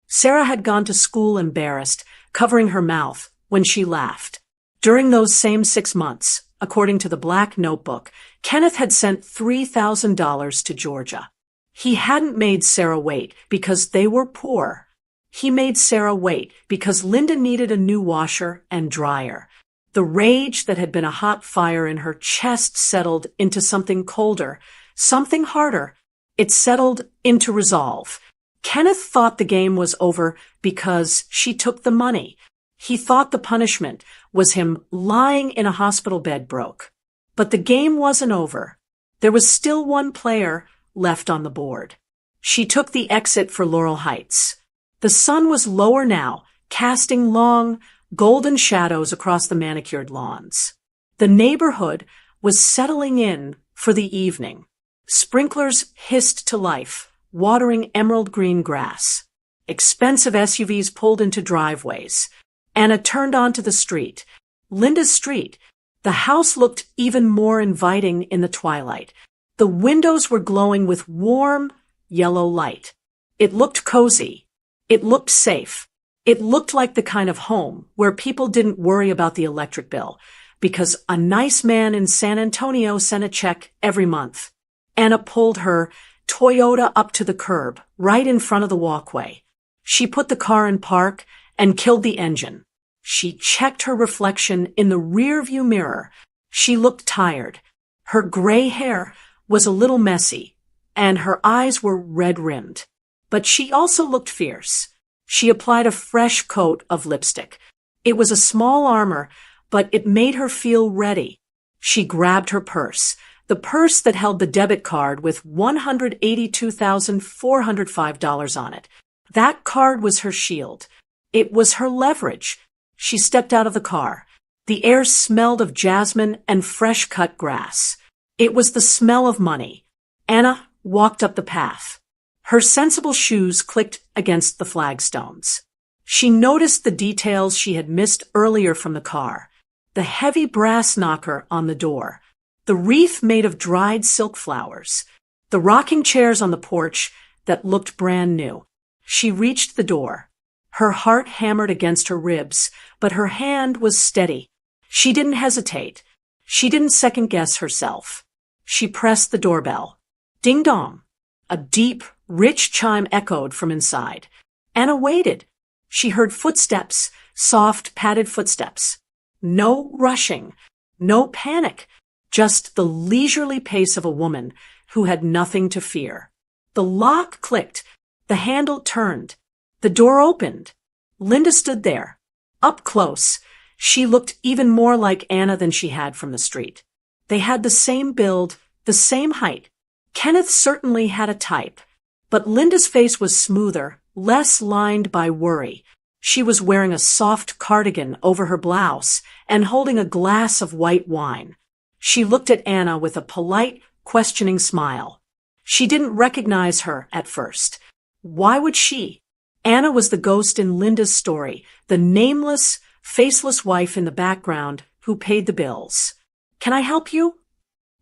Sarah had gone to school embarrassed, covering her mouth, when she laughed. During those same 6 months, according to the Black Notebook, Kenneth had sent $3,000 to Georgia. He hadn't made Sarah wait because they were poor. He made Sarah wait because Linda needed a new washer and dryer. The rage that had been a hot fire in her chest settled into something colder, something harder. It settled into resolve. Kenneth thought the game was over because she took the money. He thought the punishment was him lying in a hospital bed broke. But the game wasn't over. There was still one player left on the board. She took the exit for Laurel Heights. The sun was lower now, casting long, golden shadows across the manicured lawns. The neighborhood was settling in for the evening. Sprinklers hissed to life, watering emerald green grass. Expensive SUVs pulled into driveways. Anna turned onto the street. Linda's street. The house looked even more inviting in the twilight. The windows were glowing with warm, yellow light. It looked cozy. It looked safe. It looked like the kind of home where people didn't worry about the electric bill because a nice man in San Antonio sent a check every month. Anna pulled her Toyota up to the curb, right in front of the walkway. She put the car in park and killed the engine. She checked her reflection in the rearview mirror. She looked tired. Her gray hair was a little messy, and her eyes were red-rimmed. But she also looked fierce. She applied a fresh coat of lipstick. It was a small armor, but it made her feel ready. She grabbed her purse, the purse that held the debit card with $182,405 on it. That card was her shield. It was her leverage. She stepped out of the car. The air smelled of jasmine and fresh-cut grass. It was the smell of money. Anna walked up the path. Her sensible shoes clicked against the flagstones. She noticed the details she had missed earlier from the car. The heavy brass knocker on the door. The wreath made of dried silk flowers. The rocking chairs on the porch that looked brand new. She reached the door. Her heart hammered against her ribs, but her hand was steady. She didn't hesitate. She didn't second-guess herself. She pressed the doorbell. Ding-dong. A deep, rich chime echoed from inside. Anna waited. She heard footsteps, soft, padded footsteps. No rushing, no panic, just the leisurely pace of a woman who had nothing to fear. The lock clicked. The handle turned. The door opened. Linda stood there. Up close, she looked even more like Anna than she had from the street. They had the same build, the same height. Kenneth certainly had a type, but Linda's face was smoother, less lined by worry. She was wearing a soft cardigan over her blouse and holding a glass of white wine. She looked at Anna with a polite, questioning smile. She didn't recognize her at first. Why would she? Anna was the ghost in Linda's story, the nameless, faceless wife in the background who paid the bills. "Can I help you?"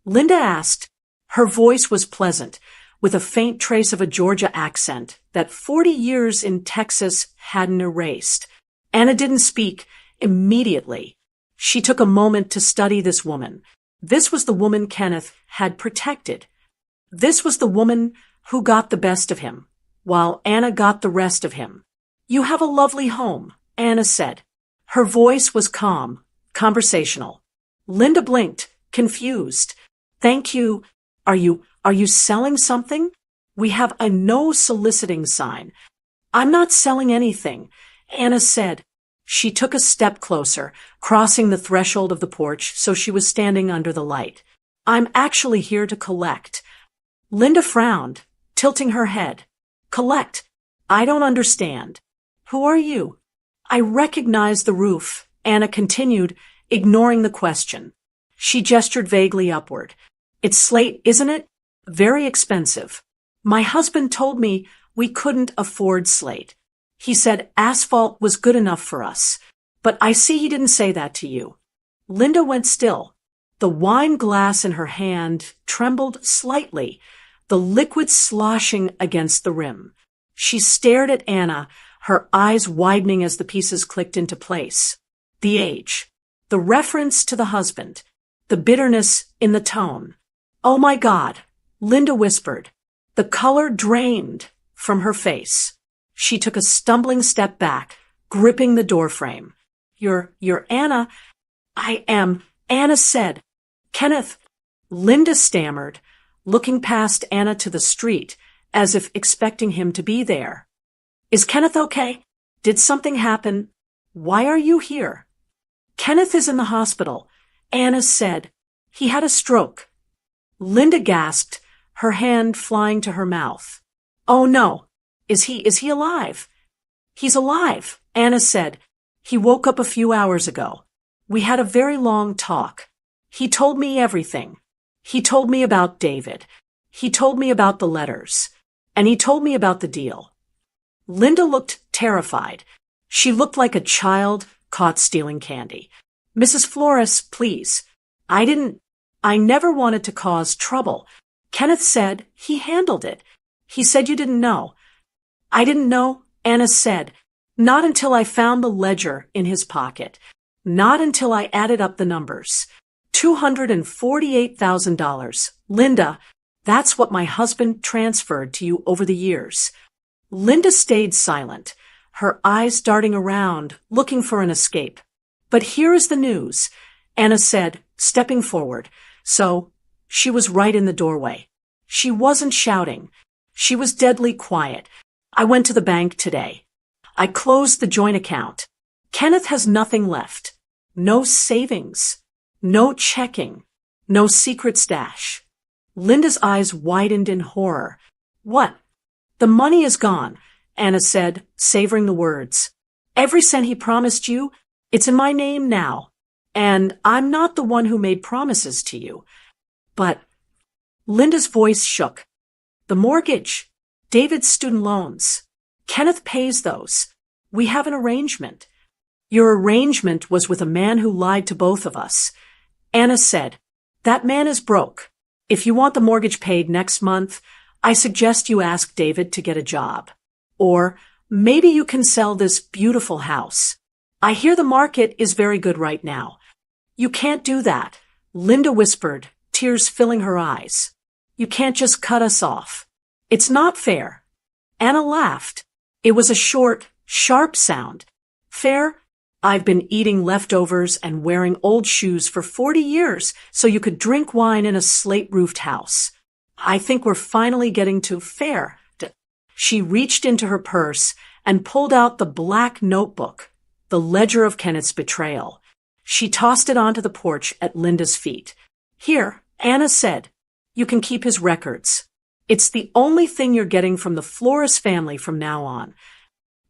Linda asked. Her voice was pleasant, with a faint trace of a Georgia accent that 40 years in Texas hadn't erased. Anna didn't speak immediately. She took a moment to study this woman. This was the woman Kenneth had protected. This was the woman who got the best of him, while Anna got the rest of him. "You have a lovely home," Anna said. Her voice was calm, conversational. Linda blinked, confused. "Thank you. Are you selling something? We have a no soliciting sign." "I'm not selling anything," Anna said. She took a step closer, crossing the threshold of the porch so she was standing under the light. "I'm actually here to collect." Linda frowned, tilting her head. "Collect? I don't understand." Who are you? I recognize the roof, Anna continued, ignoring the question. She gestured vaguely upward. It's slate, isn't it? Very expensive. My husband told me we couldn't afford slate. He said asphalt was good enough for us. But I see he didn't say that to you. Linda went still. The wine glass in her hand trembled slightly, the liquid sloshing against the rim. She stared at Anna, her eyes widening as the pieces clicked into place. The age, the reference to the husband, the bitterness in the tone. Oh my God, Linda whispered. The color drained from her face. She took a stumbling step back, gripping the doorframe. You're Anna. I am, Anna said. Kenneth. Linda stammered, looking past Anna to the street, as if expecting him to be there. Is Kenneth okay? Did something happen? Why are you here? Kenneth is in the hospital, Anna said. He had a stroke. Linda gasped, her hand flying to her mouth. Oh no. Is he alive? He's alive, Anna said. He woke up a few hours ago. We had a very long talk. He told me everything. He told me about David. He told me about the letters. And he told me about the deal. Linda looked terrified. She looked like a child caught stealing candy. Mrs. Flores, please. I never wanted to cause trouble. Kenneth said he handled it. He said you didn't know. I didn't know, Anna said. Not until I found the ledger in his pocket. Not until I added up the numbers. $248,000. Linda, that's what my husband transferred to you over the years. Linda stayed silent, her eyes darting around, looking for an escape. But here is the news, Anna said, stepping forward. So, she was right in the doorway. She wasn't shouting. She was deadly quiet. I went to the bank today. I closed the joint account. Kenneth has nothing left. No savings. No checking. No secret stash. Linda's eyes widened in horror. What? The money is gone, Anna said, savoring the words. Every cent he promised you, it's in my name now. And I'm not the one who made promises to you. But Linda's voice shook. The mortgage, David's student loans. Kenneth pays those. We have an arrangement. Your arrangement was with a man who lied to both of us. Anna said, that man is broke. If you want the mortgage paid next month, I suggest you ask David to get a job. Or maybe you can sell this beautiful house. I hear the market is very good right now. You can't do that, Linda whispered, tears filling her eyes. You can't just cut us off. It's not fair. Anna laughed. It was a short, sharp sound. Fair? I've been eating leftovers and wearing old shoes for 40 years so you could drink wine in a slate-roofed house. I think we're finally getting to fair. She reached into her purse and pulled out the black notebook, the ledger of Kenneth's betrayal. She tossed it onto the porch at Linda's feet. Here, Anna said, you can keep his records. It's the only thing you're getting from the Flores family from now on.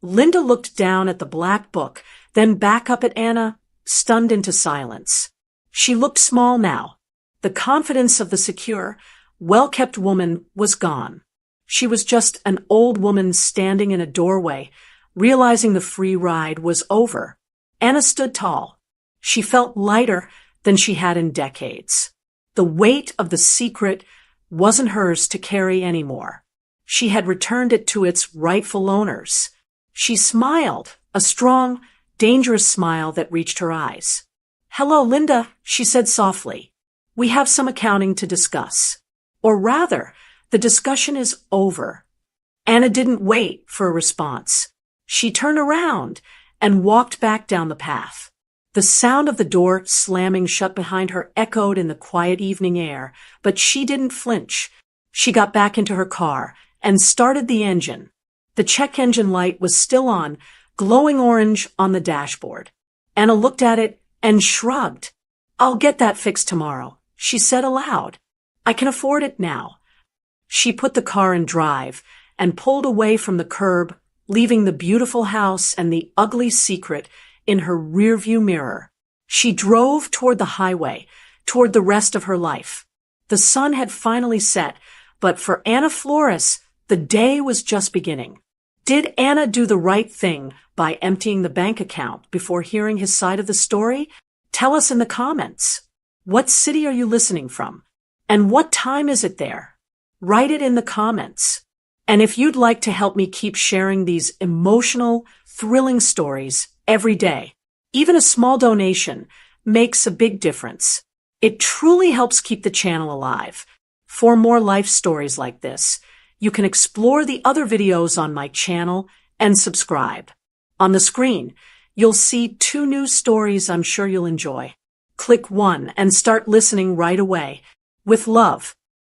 Linda looked down at the black book, then back up at Anna, stunned into silence. She looked small now. The confidence of the secure, well-kept woman was gone. She was just an old woman standing in a doorway, realizing the free ride was over. Anna stood tall. She felt lighter than she had in decades. The weight of the secret wasn't hers to carry anymore. She had returned it to its rightful owners. She smiled, a strong, dangerous smile that reached her eyes. Hello, Linda, she said softly. We have some accounting to discuss. Or rather, the discussion is over. Anna didn't wait for a response. She turned around and walked back down the path. The sound of the door slamming shut behind her echoed in the quiet evening air, but she didn't flinch. She got back into her car and started the engine. The check engine light was still on, glowing orange on the dashboard. Anna looked at it and shrugged. I'll get that fixed tomorrow, she said aloud. I can afford it now. She put the car in drive and pulled away from the curb, leaving the beautiful house and the ugly secret in her rearview mirror. She drove toward the highway, toward the rest of her life. The sun had finally set, but for Anna Flores, the day was just beginning. Did Anna do the right thing by emptying the bank account before hearing his side of the story? Tell us in the comments. What city are you listening from? And what time is it there? Write it in the comments. And if you'd like to help me keep sharing these emotional, thrilling stories every day, even a small donation makes a big difference. It truly helps keep the channel alive. For more life stories like this, you can explore the other videos on my channel and subscribe. On the screen, you'll see 2 new stories I'm sure you'll enjoy. Click one and start listening right away. With love,